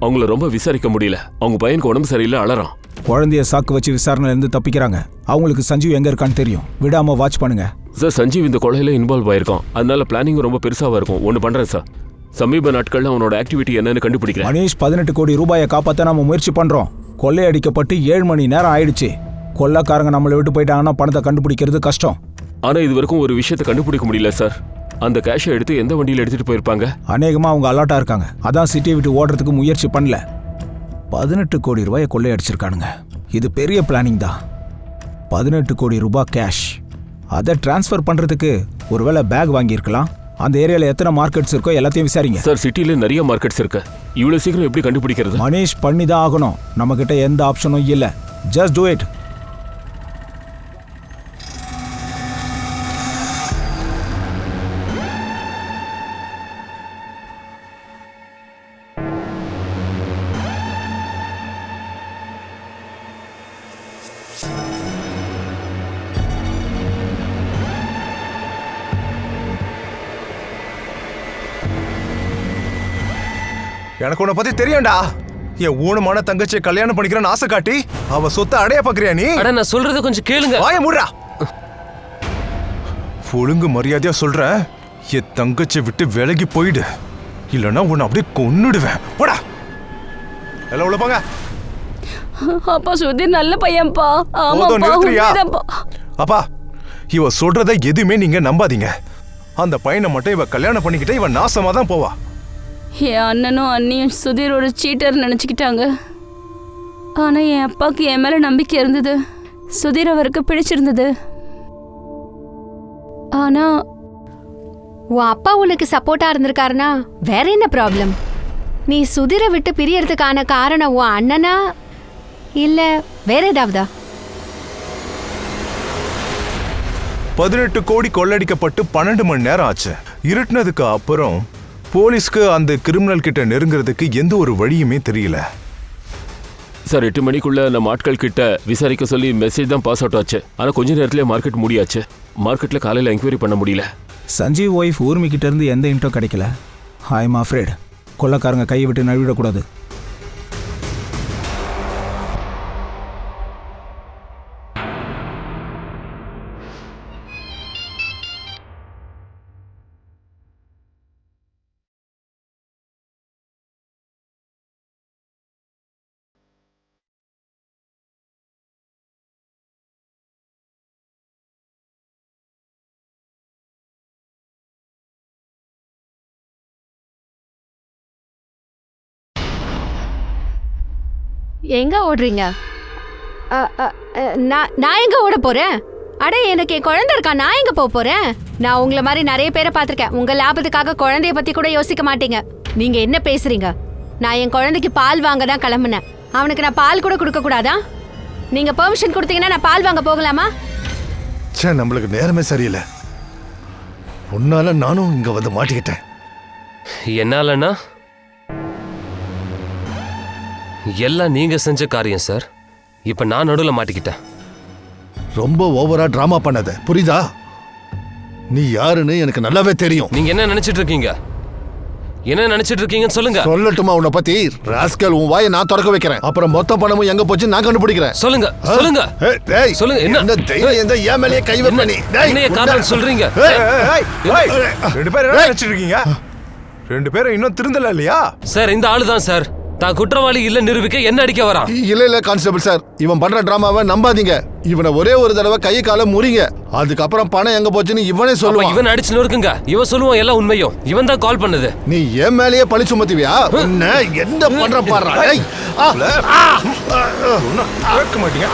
அவங்கள ரொம்ப விசாரிக்க முடியல. அவங்க பையனுக்கு உடம்பு சரியில்லை, அழறான். குழந்தைய சாக்கு வச்சு விசாரணையில இருந்து தப்பிக்கிறாங்க. அவங்களுக்கு சஞ்சீவ் எங்க இருக்கான்னு தெரியும். விடாம வாட்ச் பண்ணுங்க சார். சஞ்சீவ் இந்த கொலையில இன்வால்வ் ஆயிருக்கான். அதனால பிளானிங் ரொம்ப பெருசாவா இருக்கும். ஒன்னு பண்றேன் சார், சமீப நாட்கள்ல அவனோட ஆக்டிவிட்டி என்னன்னு கண்டுபிடிக்கிறேன். மனிஷ், 18 கோடி ரூபாயை காப்பாற்ற நம்ம முயற்சி பண்றோம். கொள்ளையடிக்கப்பட்டு 7 மணி நேரம் ஆயிடுச்சு. கொள்ளைக்காரங்க நம்மளை விட்டு போயிட்டாங்கன்னா பணத்தை கண்டுபிடிக்கிறது கஷ்டம். ஆனா இது வரைக்கும் ஒரு விஷயத்தை கண்டுபிடிக்க முடியல சார். அந்த கேஷை எடுத்து எந்த வண்டியில எடுத்துட்டு போயிருப்பாங்க? அநேகமா அவங்க அலர்ட்டா இருக்காங்க. அதான் சிட்டியை விட்டு ஓடுறதுக்கு முயற்சி பண்ணல. 18 கோடி ரூபாயை கொள்ளையடிச்சிருக்கானுங்க. இது பெரிய பிளானிங் தான். 18 கோடி ரூபாய் கேஷ். அதை டிரான்ஸ்ஃபர் பண்றதுக்கு ஒருவேளை பேக் வாங்கியிருக்கலாம். அந்த ஏரியால எத்தனை மார்க்கெட்ஸ் இருக்கோ எல்லாத்தையும் விசாரிங்க. சார், சிட்டில நிறைய மார்க்கெட்ஸ் இருக்கு. இவ்வளவு சீக்கிரம் எப்படி கண்டுபிடிக்கிறது? மனிஷ், பண்ணி தான் ஆகணும். நம்ம கிட்ட எந்த ஆப்ஷனும் இல்ல. Just do it. எனக்கு உன்னை பத்தி தெரியும்டா. என் ஊனமான தங்கச்சியை கல்யாணம் பண்ணிக்கிறேன்னு ஆசை காட்டி அவ சொத்தை அடைய பாக்குறியா நீ? நான் சொல்றது கொஞ்சம் கேளுங்க. வாய மூடுடா. ஒழுங்கு மரியாதையா சொல்றேன், என் தங்கச்சியை விட்டு விலகி போயிடு. இல்லைன்னா உன்னை அப்படியே கொன்னுடுவேன். போடா. எல்லாம் உள்ள போங்க. அப்பா சுதீர் நல்ல பையன்பா. நிறுத்துறியா? அப்பா, இவ சொல்றத எதுவுமே நீங்க நம்பாதீங்க. அந்த பையனை மட்டும் இவ கல்யாணம் பண்ணிக்கிட்டே இவன் நாசமா தான் போவா. என் அண்ணனும் அண்ணியும் சுதீர் ஒரு சீட்டர் நினச்சிக்கிட்டாங்க. ஆனால் என் அப்பாவுக்கு என் மேலே நம்பிக்கை இருந்தது. சுதீர் அவருக்கு பிடிச்சிருந்தது. ஆனால் உன் அப்பா உனக்கு சப்போர்ட்டா இருந்திருக்காருன்னா வேற என்ன ப்ராப்ளம்? நீ சுதீரை விட்டு பிரியறதுக்கான காரணம் உன் அண்ணனா இல்ல வேற ஏதாவதா? 18 கோடி கொள்ளடிக்கப்பட்டு 12 மணி நேரம் ஆச்சு. இருட்டினதுக்கு அப்புறம் போலீஸ்க்கு அந்த கிரிமினல் கிட்ட நெருங்கிறதுக்கு எந்த ஒரு வழியுமே தெரியல. சார், 8 மணிக்குள்ள நம்ம ஆட்கள் கிட்ட விசாரிக்க சொல்லி மெசேஜ் தான் பாஸ் அவுட் ஆச்சு. ஆனா கொஞ்ச நேரத்திலே மார்க்கெட் மூடியாச்சு. மார்க்கெட்ல காலையில என்கொயரி பண்ண முடியல. சஞ்சீவ் ஒய்ஃப் ஊர்மி கிட்ட இருந்து எந்த இன்ட்ரோ கிடைக்கல. I am afraid. கொள்ளக்காரங்க கையை விட்டு நழுவிடக்கூடாது. எங்க ஓடுறீங்க? நான் எங்க ஓட போறேன்? அட, எனக்கு என் குழந்தை இருக்கா. நான் எங்க போறேன்? நான் உங்களை மாதிரி நிறைய பேரை பார்த்திருக்கேன். உங்க லாபத்துக்காக குழந்தைய பத்தி கூட யோசிக்க மாட்டீங்க. நீங்க என்ன பேசுறீங்க? நான் என் குழந்தைக்கு பால் வாங்க தான் கிளம்புனேன். அவனுக்கு நான் பால் கூட கொடுக்க கூடாதா? நீங்க பெர்மிஷன் கொடுத்தீங்கன்னா நான் பால் வாங்க போகலாமா? சே, நம்மளுக்கு நேரமே சரியில்லை. உன்னால நானும் இங்க வந்து மாட்டிக்கிட்டேன். என்னாலனா எல்லாம் நீங்க செஞ்ச காரியம் சார். இப்ப நான் நடுவில் மாட்டிக்கிட்டேன். ரொம்ப ஓவரா டிராமா பண்ணாத, புரியுதா? நீ யாருன்னு எனக்கு நல்லாவே தெரியும். நீங்க என்ன நினைச்சிட்டு இருக்கீங்க? என்ன நினைச்சிட்டு இருக்கீங்கன்னு சொல்லுங்க. சொல்லட்டுமா உன்னை பத்தி? ராஸ்கல், உன் வாயை நான் திறக்க வைக்கிறேன். அப்புறம் மொத்த பணமும் எங்க போச்சு நான் கண்டுபிடிக்கிறேன். சொல்லுங்க சொல்லுங்க. டேய், சொல்லுங்க. என்ன தைரியம் எந்த ஏன் மேலயே கை வைப்ப நீ? என்ன காரணம் சொல்றீங்க? ரெண்டு பேரும் என்ன நினைச்சிட்டு இருக்கீங்க? 2 பேரும் இன்னும் திருந்தல இல்லையா? சார் இந்த ஆளு தான் சார் தான் குற்றவாளி இல்ல நிரூபிக்க என்ன அடிக்க வரான். இல்ல கான்ஸ்டபிள் சார், இவன் பண்ற டிராமாவை நம்பாதீங்க. இவனை ஒரே ஒரு தடவை கை கால முறிங்க, அதுக்கப்புறம் பணம் எங்க போச்சுன்னு இவனே சொல்லுவான். இவன் அடிச்சு நொறுக்குங்க, இவன் சொல்லுவான் எல்லாம் உண்மையும். இவன் தான் கால் பண்ணது. நீ என் மேலேயே பழி சுமத்துவியா? என்ன பண்ற பாரு. கேட்க மாட்டீங்க.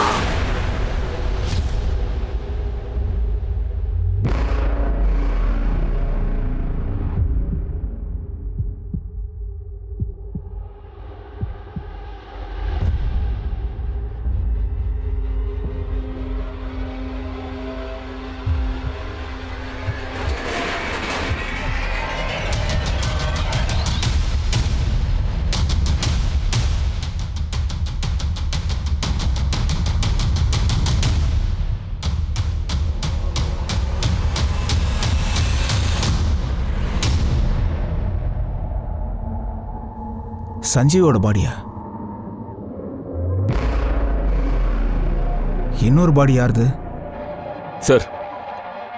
சஞ்சீவோட பாடியா? இன்னொரு பாடி யாருது? சார்,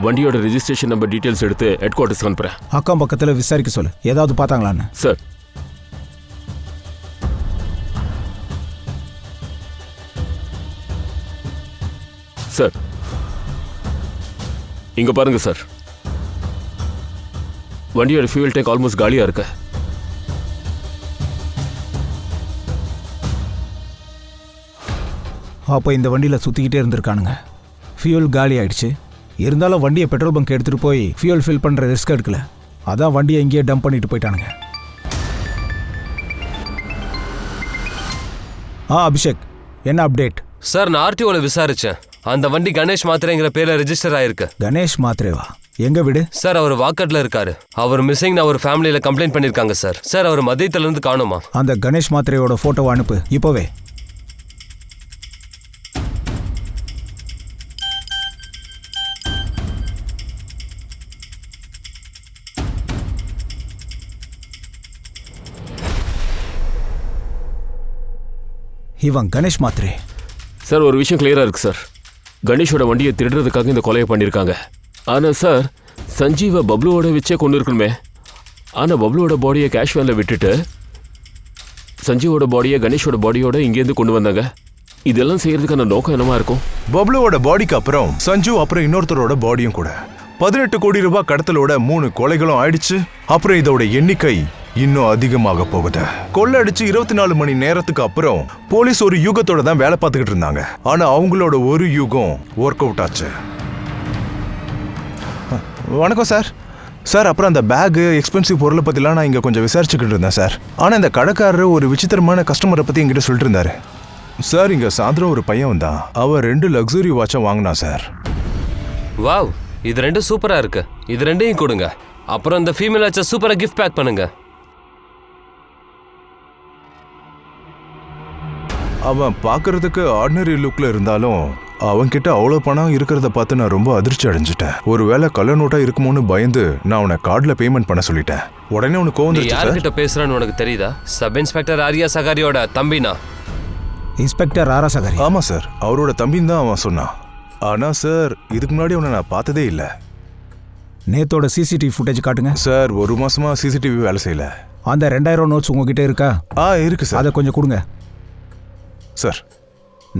வண்டியோட ரெஜிஸ்ட்ரேஷன் நம்பர் டீடைல்ஸ் எடுத்து ஹெட் குவார்ட்டர்ஸ் அனுப்புறேன். அக்கம் பக்கத்தில் விசாரிக்க சொல்லு, ஏதாவது பார்த்தாங்களான்னு. சார். சார், இங்க பாருங்க சார், வண்டியோட ஃபியூல் டேங்க் ஆல்மோஸ்ட் காலியா இருக்கு. அப்போ இந்த வண்டியில் சுற்றிக்கிட்டே இருந்திருக்கானுங்க. ஃபியூல் காலி ஆயிடுச்சு. இருந்தாலும் வண்டியை பெட்ரோல் பங்க் எடுத்துகிட்டு போய் ஃபியூல் ஃபில் பண்ணுற ரிஸ்க் எடுக்கல. அதான் வண்டியை இங்கேயே டம்ப் பண்ணிட்டு போயிட்டானுங்க. அபிஷேக், என்ன அப்டேட்? சார் நான் ஆர்டிஓல விசாரிச்சேன். அந்த வண்டி கணேஷ் மாத்திரைங்கிற பேர்ல ரெஜிஸ்டர் ஆயிருக்கு. கணேஷ் மாத்திரேவா? எங்க வீடு? சார் அவர் வாக்கட்ல இருக்காரு. அவர் மிஸ்ஸிங் அவர் ஃபேமிலியில கம்ப்ளைண்ட் பண்ணிருக்காங்க சார். சார் அவர் மதியத்துல இருந்து காணுமா? அந்த கணேஷ் மாத்திரையோட போட்டோவை அனுப்பு இப்போவே. இவன் கணேஷ் மாத்திரே. சார், ஒரு விஷயம் கிளியரா இருக்கு சார். கணேஷோட வண்டியை திருடுறதுக்காக இந்த கொலையை பண்ணியிருக்காங்க. ஆனால் சார், சஞ்சீவை பப்ளுவோட வச்சே கொண்டு இருக்கணுமே. ஆனால் பப்ளுவோட பாடியை கேஷ் வேனில் விட்டுட்டு சஞ்சீவோட பாடியை கணேஷோட பாடியோட இங்கேருந்து கொண்டு வந்தாங்க. இதெல்லாம் செய்யறதுக்கான நோக்கம் என்னமா இருக்கும்? பப்ளுவோட பாடிக்கு அப்புறம் சஞ்சு, அப்புறம் இன்னொருத்தரோட பாடியும் கூட. 18 கோடி ரூபாய் கடத்தலோட 3 கொலைகளும் ஆயிடுச்சு. அப்புறம் இதோட எண்ணிக்கை இன்னும் அதிகமாக போகுது. கொள்ளடிச்சு 24 மணி நேரத்துக்கு அப்புறம் போலீஸ் ஒரு யூகத்தோட தான் வேலை பார்த்துக்கிட்டு இருந்தாங்க. ஆனா அவங்களோட ஒரு யூகம் ஒர்க் அவுட் ஆச்சு. வணக்கம் சார். சார், அப்புறம் அந்த பேகு, எக்ஸ்பென்சிவ் பொருளை பற்றிலாம் நான் இங்கே கொஞ்சம் விசாரிச்சுக்கிட்டு இருந்தேன் சார். ஆனால் இந்த கடைக்காரர் ஒரு விசித்திரமான கஸ்டமரை பற்றி என்கிட்ட சொல்லிட்டு இருந்தாரு சார். இங்கே சாயந்தரம் ஒரு பையன் வந்தான். அவர் 2 லக்ஸுரி வாட்சை வாங்கினா சார். வாவ், இது 2 சூப்பரா இருக்கு. இது 2ஐயும் கொடுங்க. அப்புறம் இந்த ஃபீமேல் வாட்சை சூப்பரா கிஃப்ட் பேக் பண்ணுங்க. அவன் பார்க்கறதுக்கு ஆர்டினரி லுக்ல இருந்தாலும் அவன்கிட்ட அவ்வளோ பணம் இருக்கிறத பார்த்து நான் ரொம்ப அதிர்ச்சி அடைஞ்சிட்டேன். ஒருவேளை கள்ள நோட்டா இருக்குமோன்னு பயந்து நான் அவனை கார்டில் பேமெண்ட் பண்ண சொல்லிட்டேன். உடனே உனக்கு கோவம் வந்துருச்சு. யார்கிட்ட பேசுறான்னு உனக்கு தெரியுதா? சப் இன்ஸ்பெக்டர் ஆரியா சகாரியோட தம்பினா? இன்ஸ்பெக்டர் ஆரா சகாரி? ஆமாம் சார், அவரோட தம்பின்னு தான் அவன் சொன்னான். ஆனால் சார், இதுக்கு முன்னாடி அவனை நான் பார்த்ததே இல்லை. நேத்தோட சிசிடிவி ஃபுட்டேஜ் காட்டுங்க சார். 1 மாசமா சிசிடிவி வேலை செய்யல. அந்த 2000 நோட்ஸ் உங்ககிட்ட இருக்கா? இருக்கு சார். அதை கொஞ்சம் கொடுங்க சார்.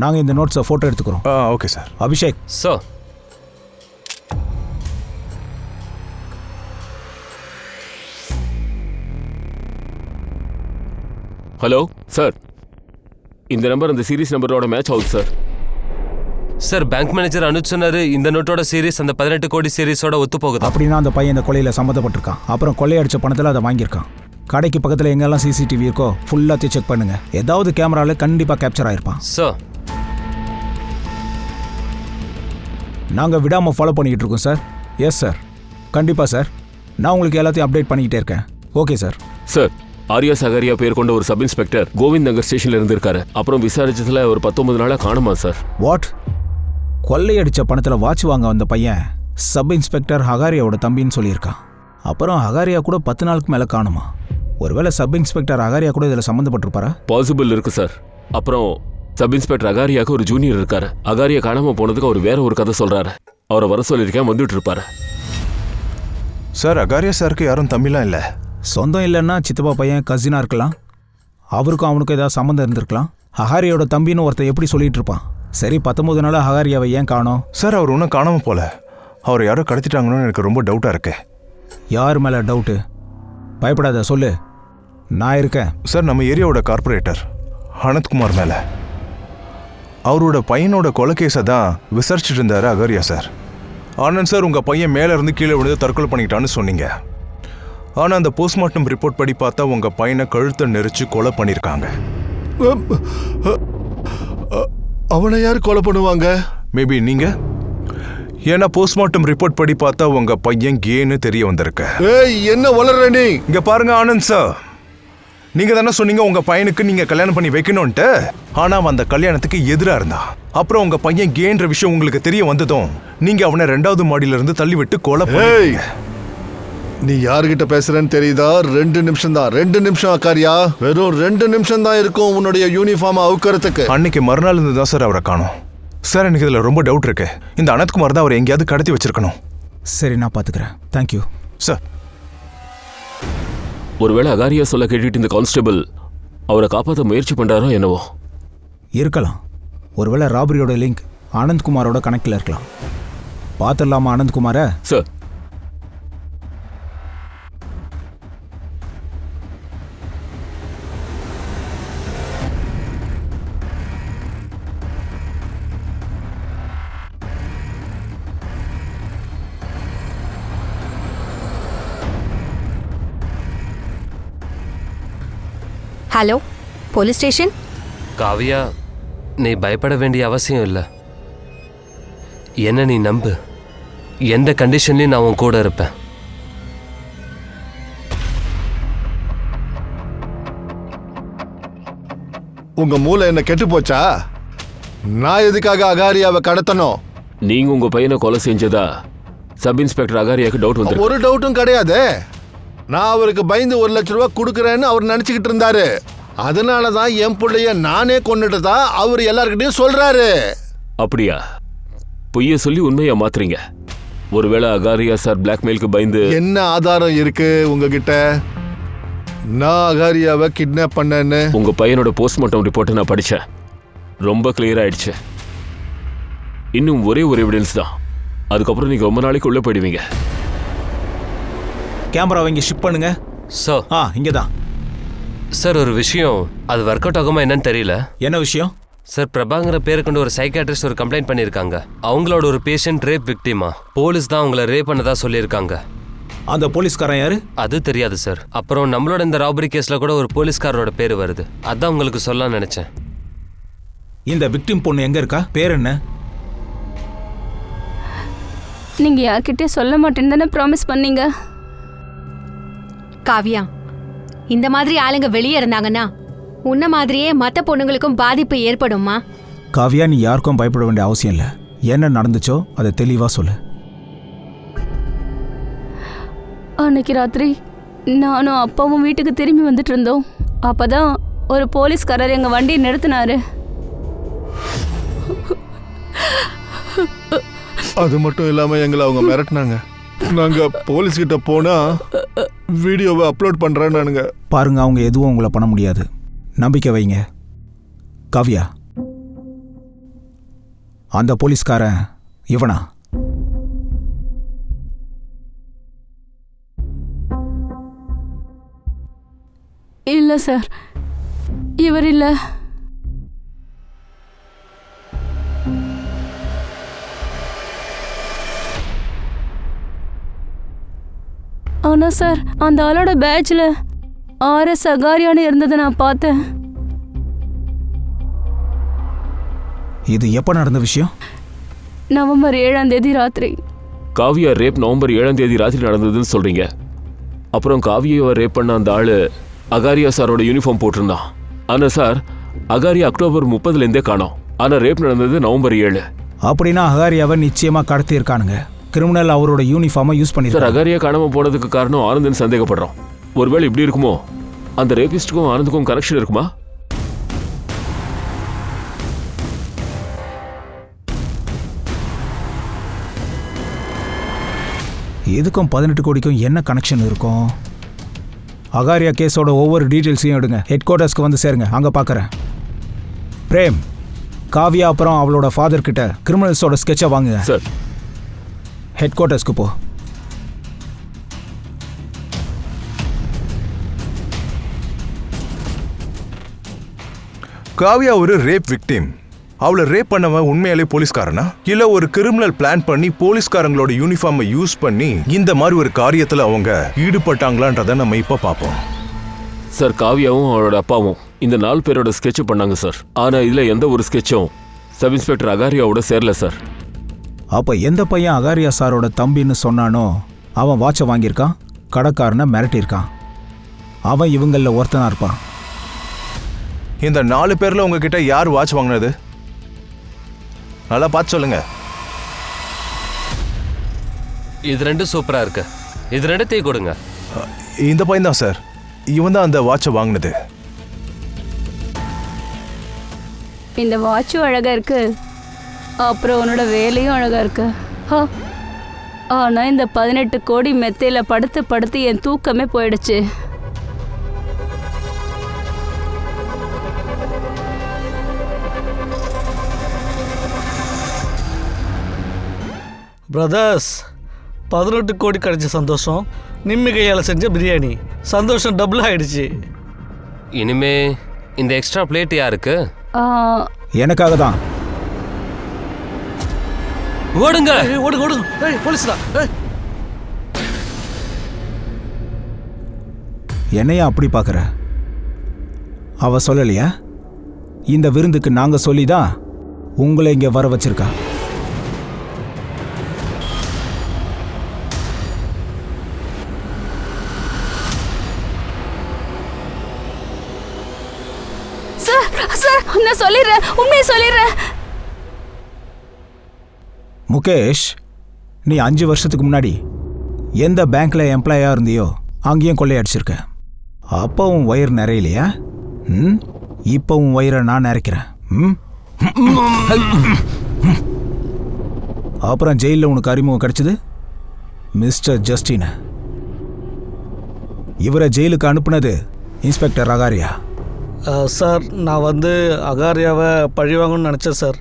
நாங்கள் இந்த நோட்ஸை ஃபோட்டோ எடுத்துக்கிறோம். Okay sir. Abhishek sir. Hello sir, இந்த நம்பர் அந்த சீரிஸ் நம்பரோட மேட்ச் ஆகுது sir. Sir, bank manager Anuj சொன்னாரு இந்த நோட்டோட சீரிஸ் அந்த 18 கோடி சீரிஸோட ஒத்து போகுது. அப்படின்னா அந்த பையன் இந்த கொலையில் சம்மந்தப்பட்டிருக்கான். அப்புறம் கொள்ளையடிச்ச பணத்தில் அதை வாங்கியிருக்கான். கடைக்கு பக்கத்தில் எங்கெல்லாம் சிசிடிவி இருக்கோ ஃபுல்லாக செக் பண்ணுங்க. ஏதாவது கேமராவில் கண்டிப்பாக கேப்சர் ஆயிருப்பான் சார். நாங்கள் விடாமல் ஃபாலோ பண்ணிக்கிட்டு இருக்கோம் சார். எஸ் சார், கண்டிப்பாக சார். நான் உங்களுக்கு எல்லாத்தையும் அப்டேட் பண்ணிக்கிட்டே இருக்கேன். Okay sir. சார், ஆரியா சகாரியா பேர் கொண்ட ஒரு சப் இன்ஸ்பெக்டர் கோவிந்த் நகர் ஸ்டேஷன்ல இருந்திருக்காரு. அப்புறம் விசாரிச்சதுல ஒரு 19 நாளா காணுமா சார். வாட்? கொள்ளையடிச்ச பணத்தில் வாட்ச் வாங்க வந்த பையன் சப் இன்ஸ்பெக்டர் ஹகாரியாவோட தம்பின்னு சொல்லியிருக்கான். அப்புறம் ஹகாரியா கூட 10 நாளுக்கு மேலே காணுமா? ஒருவேளை சப் இன்ஸ்பெக்டர் ஹகாரியா கூட இதில் சம்மந்தப்பட்டிருப்பாரா? பாசிபிள் இருக்கு சார். அப்புறம் சப் இன்ஸ்பெக்டர் அகாரியாவுக்கு ஒரு ஜூனியர் இருக்காரு. அகாரியா காணாம போனதுக்கு அவர் வேற ஒரு கதை சொல்றாரு. அவரை வர சொல்லியிருக்கேன், வந்துட்டு இருப்பாரு. சார், அகாரியா சாருக்கு யாரும் தம்பிலாம் இல்லை. சொந்தம் இல்லைன்னா சித்தப்பா பையன் கசினாக இருக்கலாம். அவருக்கும் அவனுக்கும் ஏதாவது சம்மந்தம் இருந்திருக்கலாம். ஹகாரியோட தம்பின்னு ஒருத்தன் எப்படி சொல்லிட்டு இருப்பான். சரி 19 நாள் ஹகாரியாவை ஏன் காணோம்? சார் அவர் ஒன்றும் காணாமல் போல. அவர் யாரோ கடத்திட்டாங்கன்னு எனக்கு ரொம்ப டவுட்டாக இருக்கு. யார் மேலே டவுட்டு? பயப்படாத, சொல்லு, நான் இருக்கேன். சார் நம்ம ஏரியாவோட கார்பரேட்டர் அனந்த்குமார் மேலே. அவரோட பையனோட கொலைகேஸை தான் விசாரிச்சுட்டு இருந்தாரு அகாரியா சார். ஆனந்த் சார், உங்கள் பையன் மேலே இருந்து கீழே விழுந்து தற்கொலை பண்ணிக்கிட்டான்னு சொன்னீங்க. ஆனால் அந்த போஸ்ட்மார்ட்டம் ரிப்போர்ட் படி பார்த்தா உங்கள் பையனை கழுத்தை நெரிச்சு கொலை பண்ணியிருக்காங்க. அவனை யார் கொலை பண்ணுவாங்க? மேபி நீங்கள். ஏன்னா போஸ்ட்மார்ட்டம் ரிப்போர்ட் படி பார்த்தா உங்கள் பையன் கேன்னு தெரிய வந்திருக்கு. ஏய், என்ன வளர்ற நீ? இங்கே பாருங்க ஆனந்த் சார், நீங்கள் தானே சொன்னீங்க உங்கள் பையனுக்கு நீங்கள் கல்யாணம் பண்ணி வைக்கணும்ன்ட்டு. ஆனால் அவன் அந்த கல்யாணத்துக்கு எதிராக இருந்தான். அப்புறம் உங்கள் பையன் கேன்ற விஷயம் உங்களுக்கு தெரிய வந்ததும் நீங்கள் அவனை 2வது மாடியிலிருந்து தள்ளி விட்டு கொலை பண்ணி. நீ யார்கிட்ட பேசுறன்னு தெரியுதா? 2 நிமிஷம் தான். 2 நிமிஷம் அக்காரியா, வெறும் 2 நிமிஷம் தான் இருக்கும் உன்னுடைய யூனிஃபார்ம் அவுக்கிறதுக்கு. அன்னைக்கு மறுநாள் இருந்து தான் சார் அவரை காணோம். சார் எனக்கு இதில் ரொம்ப டவுட் இருக்கு. இந்த அனந்த்குமார் தான் அவரை எங்கேயாவது கடத்தி வச்சிருக்கணும். சரி, நான் பார்த்துக்கிறேன். Thank you sir. ஒருவேளை அகாரியா சொல்ல கேட்டுட்டு இந்த கான்ஸ்டபிள் அவரை காப்பாற்ற முயற்சி பண்றாரோ என்னவோ. இருக்கலாம். ஒருவேளை ராபரியோட லிங்க் ஆனந்த்குமாரோட கணக்கில் இருக்கலாம். பார்த்துடலாமா ஆனந்த்குமாரை? Sir, hello, police station. Kavya, நீ பயப்பட வேண்டிய அவசியம் இல்லை. என்ன நீ நம்பு, எந்த கண்டிஷன்லையும் நான் உன் கூட இருப்பேன். உங்க மூளை என்ன கெட்டு போச்சா? நான் எதுக்காக அகாரியாவை கடத்தணும்? நீங்க உங்க பையனை கொலை செஞ்சதா சப் இன்ஸ்பெக்டர் அகாரியாவுக்கு டவுட் வந்து. ஒரு டவுட்டும் கிடையாது. நான் அவருக்கு பயந்து 1 லட்ச ரூபா கொடுக்குறேன்னு அவர் நினைச்சுக்கிட்டு இருந்தாரு. அதனால தான் என் பிள்ளைய நானே கொன்னுட்டதா அவர் எல்லார்கிட்டையும் சொல்றாரு. அப்படியா? பொய்ய சொல்லி உண்மையா மாத்துறீங்க. ஒருவேளை அகாரியா சார் பிளாக்மெயிலுக்கு பயந்து. என்ன ஆதாரம் இருக்கு உங்ககிட்ட நான் அகாரியாவை கிட்னாப் பண்ணேன்னு? உங்க பையனோட போஸ்ட்மார்ட்டம் ரிப்போர்ட்டை நான் படிச்சேன். ரொம்ப கிளியர் ஆயிடுச்சு. இன்னும் ஒரே ஒரு எவிடன்ஸ் தான். அதுக்கப்புறம் நீங்க ரொம்ப நாளைக்கு உள்ள போயிடுவீங்க. கேமராவை இங்கே ஷிப் பண்ணுங்க. சார். இங்கே தான் சார், ஒரு விஷயம், அது ஒர்க் அவுட் ஆகுமா என்னன்னு தெரியல. என்ன விஷயம்? சார், பிரபாங்கிற பேரை கொண்டு ஒரு சைக்காட்ரிஸ்ட் ஒரு கம்ப்ளைண்ட் பண்ணியிருக்காங்க. அவங்களோட ஒரு பேஷண்ட் ரேப் விக்டிமா. போலீஸ் தான் அவங்கள ரேப் பண்ணதா சொல்லியிருக்காங்க. அந்த போலீஸ்காரன் யாரு? அது தெரியாது சார். அப்புறம் நம்மளோட இந்த ராபரி கேஸ்ல கூட ஒரு போலீஸ்காரரோட பேர் வருது. அதான் உங்களுக்கு சொல்ல நினைச்சேன். இந்த விக்டிம் பொண்ணு எங்க இருக்கா? பேர் என்ன? நீங்க யார்கிட்டே சொல்ல மாட்டேன்னு தானே ப்ராமிஸ் பண்ணீங்க. காவியா, இந்த மாதிரி ஆளுங்க வெளியே இருந்தாங்கன்னா உன்ன மாதிரியே மற்ற பொண்ணுங்களுக்கும் பாதிப்பு ஏற்படுமா? காவியா, நீ யாருக்கும் பயப்பட வேண்டிய அவசியம் இல்லை. என்ன நடந்துச்சோ அதை தெளிவா சொல்லு. அன்னைக்கு ராத்திரி நானும் அப்பாவும் வீட்டுக்கு திரும்பி வந்துட்டு இருந்தோம். அப்பதான் ஒரு போலீஸ்காரர் எங்க வண்டியை நிறுத்தினாரு. அது மட்டும் இல்லாம எங்களை அவங்க மிரட்டினாங்க. நாங்க போலீஸ் கிட்ட போனா வீடியோவை அப்லோட் பண்றேன்னானுங்க. பாருங்க, அவங்க எதுவும் உங்களை பண்ண முடியாது. நம்பிக்கை வைங்க. காவியா, அந்த போலீஸ்காரன் இவனா? இல்ல சார், இவர் இல்ல. ஆனா சார், அந்த ஆளோட பேட்ச்ல RS அகாரியான்னு இருந்ததை நான் பார்த்தேன். இது எப்ப நடந்த விஷயம்? நவம்பர் 7ஆம் தேதி ராத்திரி. காவியா ரேப் நவம்பர் 7ஆம் தேதி ராத்திரி நடந்ததுன்னு சொல்றீங்க. அப்புறம் காவியாவை ரேப் பண்ண அந்த ஆளு அகாரியா சாரோட யூனிஃபார்ம் போட்டிருந்தான். ஆனா சார், அகாரியா அக்டோபர் 30லேருந்தே காணோம். ஆனா ரேப் நடந்தது நவம்பர் 7. அப்படின்னா அகாரியாவை நிச்சயமா கடத்தி இருக்கானுங்க. கிரிமினல் அவரோட யூனிஃபார்மை யூஸ் பண்ணி. சார், அகாரியா காணாம போனதுக்கு காரணம் ஆனந்த்னு சந்தேகப்படுறோம். ஒருவேளை இப்படி இருக்குமோ? அந்த ரேபிஸ்டுக்கும் ஆனந்துக்கும் கனெக்ஷன் இருக்குமா? இதுக்கும் 18 கோடிக்கும் என்ன கனெக்ஷன் இருக்கும்? அகாரியா கேஸோட ஒவ்வொரு டீட்டெயில்ஸையும் எடுங்க. ஹெட் குவார்ட்டர்ஸ்க்கு வந்து சேருங்க, அங்கே பார்க்குறேன். பிரேம், காவியா அப்புறம் அவளோட ஃபாதர் கிட்ட கிரிமினல்ஸோட ஸ்கெட்சை வாங்குங்க. சார். ஹெட் குவார்ட்டர்ஸ்க்கு போ. காவியா ஒரு ரேப் விக்டிம். அவளை ரேப் பண்ணவன் உண்மையாலே போலீஸ்காரனா இல்ல ஒரு கிரிமினல் பிளான் பண்ணி போலீஸ்காரங்களோட யூனிஃபார்மை யூஸ் பண்ணி இந்த மாதிரி ஒரு காரியத்துல அவங்க ஈடுபட்டாங்களான்றதை நம்ம இப்ப பார்ப்போம். சார், காவியாவும் அவளோட அப்பாவும் இந்த 4 பேரோட ஸ்கெட்ச் பண்ணாங்க சார். ஆனா இதுல எந்த ஒரு ஸ்கெட்சும் சப் இன்ஸ்பெக்டர் அகாரியாவோட சேரல சார். அப்போ எந்த பையன் அகாரியா சாரோட தம்பின்னு சொன்னானோ அவன் வாட்சை வாங்கியிருக்கான், கடைக்காரனை மிரட்டியிருக்கான். அவன் இவங்களில் ஒருத்தனா இருப்பான். இந்த 4 பேர்ல உங்ககிட்ட யார் வாட்ச் வாங்கினது? நல்லா பார்த்து சொல்லுங்க. இது 2 சூப்பரா இருக்கு. இது 2த்தையும் கொடுங்க. இந்த பையன் தான் சார். இவன் தான் அந்த வாட்சை வாங்கினது. இந்த வாட்சும் அழகா இருக்கு, அப்புறம் உன்னோட வேலையும் அழகா இருக்கு. ஆனா இந்த 18 கோடி மெத்தையில படுத்து படுத்து என் தூக்கமே போயிடுச்சு. பிரதர்ஸ், 18 கோடி கிடைச்ச சந்தோஷம், நிம்மி கையால் செஞ்ச பிரியாணி சந்தோஷம் டபுள் ஆயிடுச்சு. இனிமே இந்த எக்ஸ்ட்ரா பிளேட் யாருக்கு? எனக்காக தான். ஓடுங்க. ஓடுங்க ஓடுங்க. போலீஸ்டா. என்னையா அப்படி பார்க்குற? அவ சொல்லலையா? இந்த விருந்துக்கு நாங்க சொல்லிதான் உங்களை இங்க வர வச்சிருக்கா. நான் சொல்லிடுறேன், உண்மையை சொல்லிடுறேன். முகேஷ், நீ 5 வருஷத்துக்கு முன்னாடி எந்த பேங்க்ல எம்ப்ளாயா இருந்தியோ அங்கேயும் கொள்ளையடிச்சிருக்க. அப்போ உன் வயிறு நிறையலையா? இப்போ உன் வயிறை நான் நிறைக்கிறேன். அப்புறம் ஜெயிலில் உனக்கு அறிமுகம் கிடைச்சது மிஸ்டர் ஜஸ்டின். இவரை ஜெயிலுக்கு அனுப்புனது இன்ஸ்பெக்டர் அகாரியா. சார், நான் அகாரியாவை பழிவாங்கன்னு நினச்சேன் சார்.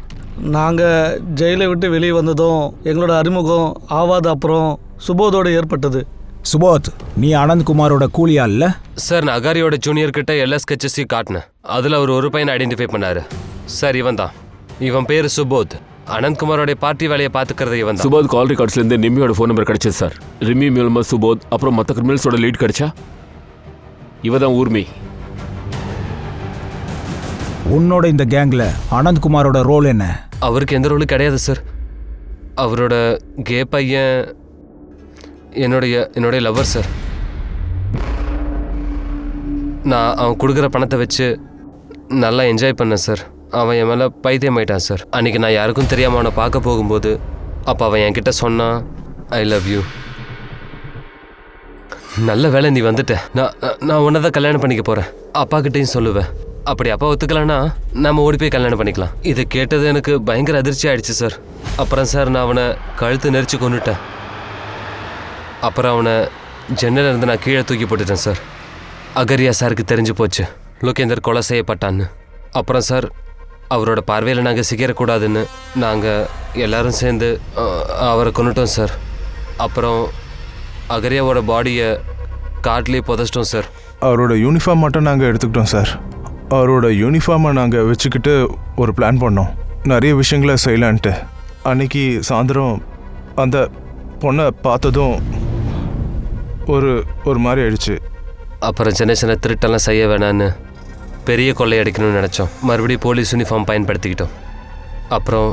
நாங்கள் ஜெயிலை விட்டு வெளியே வந்ததும் எங்களோட அறிமுகம் ஆவாது அப்புறம் சுபோதோடு ஏற்பட்டது. சுபோத், நீ அனந்த்குமாரோட கூலியா இல்ல? சார், நான் அகாரியோட ஜூனியர் கிட்ட எல்லா ஸ்கெச்சஸையும் காட்டினேன். அதில் அவர் ஒரு பையனை ஐடென்டிஃபை பண்ணாரு. சார், இவன் தான். இவன் பேர் சுபோத். அனந்த்குமாரோட பார்ட்டி வேலையை பார்த்துக்கிறது இவன் தான். சுபோத் கால் ரெக்கார்ட்ஸ்லேருந்து நிம்மியோட ஃபோன் நம்பர் கிடைச்சது சார். ரிமி மூலமா சுபோத், அப்புறம் மற்ற கிரிமினல்ஸோட லீட் கிடைச்சா இவ தான் ஊர்மி. உன்னோட இந்த கேங்ல அனந்த்குமாரோட ரோல் என்ன? அவருக்கு எந்த ரோலும் கிடையாது சார். அவரோட கே பையன் என்னுடைய லவ்வர் சார். நான் அவன் கொடுக்குற பணத்தை வச்சு நல்லா என்ஜாய் பண்ணேன் சார். அவன் என் மேலே பைத்தியம் ஆயிட்டான் சார். அன்றைக்கி நான் யாருக்கும் தெரியாமல் அவனை பார்க்க போகும்போது அப்போ அவன் என்கிட்ட சொன்னான், ஐ லவ் யூ. நல்ல வேலை நீ வந்துட்ட. நான் உன்னை தான் கல்யாணம் பண்ணிக்க போகிறேன். அப்பா கிட்டேயும் சொல்லுவேன். அப்படி அப்பா ஒத்துக்கலான்னா நம்ம ஓடி போய் கல்யாணம் பண்ணிக்கலாம். இதை கேட்டது எனக்கு பயங்கர அதிர்ச்சி ஆயிடுச்சு சார். அப்புறம் சார், நான் அவனை கழுத்து நெரிச்சு கொண்டுட்டேன். அப்புறம் அவனை ஜன்னல இருந்து நான் கீழே தூக்கி போட்டுட்டேன் சார். அகரியா சாருக்கு தெரிஞ்சு போச்சு லோகேந்தர் கொலை செய்யப்பட்டான்னு. அப்புறம் சார், அவரோட பார்வையில் நாங்கள் சிக்கிடக்கூடாதுன்னு நாங்கள் எல்லாரும் சேர்ந்து அவரை கொண்டுட்டோம் சார். அப்புறம் அகரியாவோட பாடியை காட்டிலே புதைச்சிட்டோம் சார். அவரோட யூனிஃபார்ம் மட்டும் நாங்கள் எடுத்துக்கிட்டோம் சார். அவரோட யூனிஃபார்மை நாங்கள் வச்சுக்கிட்டு ஒரு பிளான் பண்ணோம், நிறைய விஷயங்களை செய்யலான்ட்டு. அன்னைக்கு சாயந்தரம் அந்த பொண்ணை பார்த்ததும் ஒரு மாதிரி ஆயிடுச்சு. அப்புறம் சின்ன சின்ன திருட்டெல்லாம் செய்ய வேணான்னு பெரிய கொள்ளையடிக்கணும்னு நினச்சோம். மறுபடியும் போலீஸ் யூனிஃபார்ம் பயன்படுத்திக்கிட்டோம். அப்புறம்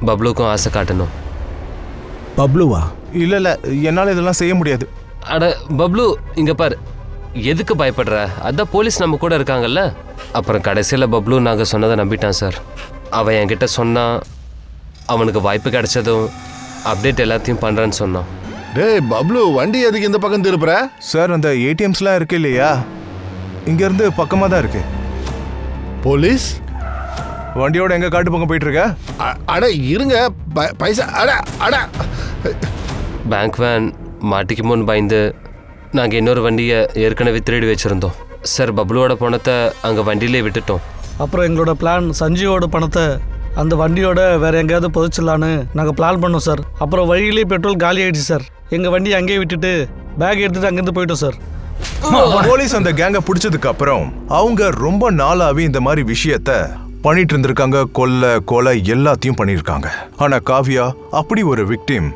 பப்ளுக்கும் ஆசை காட்டணும். பப்ளுவா? இல்லை, என்னால் இதெல்லாம் செய்ய முடியாது. அட பப்ளு, இங்கே பாரு, எதுக்கு பயப்படுற? அதான் போலீஸ் நம்ம கூட இருக்காங்கல்ல. அப்புறம் கடைசியில் பப்ளு நாங்கள் சொன்னதை நம்பிட்டான் சார். அவன் என்கிட்ட சொன்னான், அவனுக்கு வாய்ப்பு கிடைச்சதும் அப்டேட் எல்லாத்தையும் பண்ணுறேன்னு சொன்னான். டேய் பப்ளு, வண்டி எதுக்கு இந்த பக்கம் திருப்புற? சார், அந்த ஏடிஎம்ஸ்லாம் இருக்கு இல்லையா, இங்கேருந்து பக்கமாக தான் இருக்கு. போலீஸ் வண்டியோட எங்கே காட்டு பக்கம் போயிட்டு இருக்க? அட இருங்க, பைசா. அட பேங்க் வேன் மாட்டிக்குமோன்னு பயந்து நாங்கள் இன்னொரு வண்டியை ஏற்கனவே திருடி வச்சுருந்தோம் சார். பப்ளுவோட பணத்தை அங்கே வண்டியிலே விட்டுட்டோம். அப்புறம் எங்களோட பிளான் சஞ்சீவோட பணத்தை அந்த வண்டியோட வேற எங்கேயாவது புதைச்சிடலான்னு நாங்கள் பிளான் பண்ணோம் சார். அப்புறம் வழியிலே பெட்ரோல் காலி ஆயிடுச்சு சார். எங்கள் வண்டியை அங்கேயே விட்டுட்டு பேக் எடுத்துட்டு அங்கேருந்து போயிட்டோம் சார். போலீஸ் அந்த கேங்க பிடிச்சதுக்கு அப்புறம் அவங்க ரொம்ப நாளாவே இந்த மாதிரி விஷயத்த பண்ணிட்டு இருந்திருக்காங்க. கொலை எல்லாத்தையும் பண்ணிருக்காங்க. ஆனா காவ்யா அப்படி ஒரு விக்டிம்.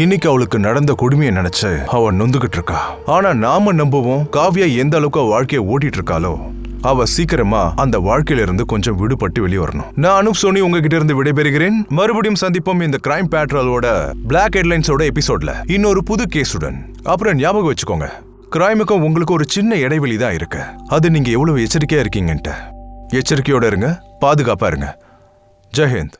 இன்னைக்கு அவளுக்கு நடந்த கொடுமையை நினைச்சு அவ நொந்துகிட்டு இருக்கா. ஆனா நாம நம்புவோம் காவ்யா எந்த அளவுக்கு வாழ்க்கையை ஓட்டிட்டு இருக்காளோ அவ சீக்கிரமா அந்த வாழ்க்கையில இருந்து கொஞ்சம் விடுபட்டு வெளியே வரணும். நான் அனுப் சோனி உங்ககிட்ட இருந்து விடைபெறுகிறேன். மறுபடியும் சந்திப்போம் இந்த கிரைம் பேட்ரோலோட பிளாக் ஹெட்லைன்ஸோட எபிசோட்ல இன்னொரு புது கேஸுடன். அப்புறம் ஞாபகம் வச்சுக்கோங்க, கிரைமுக்கும் உங்களுக்கு ஒரு சின்ன இடைவெளி தான் இருக்கு. அது நீங்க எவ்வளவு எச்சரிக்கையா இருக்கீங்கன்ட்டு. எச்சரிக்கையோட இருங்க, பாதுகாப்பா இருங்க. ஜெய் ஹிந்த்.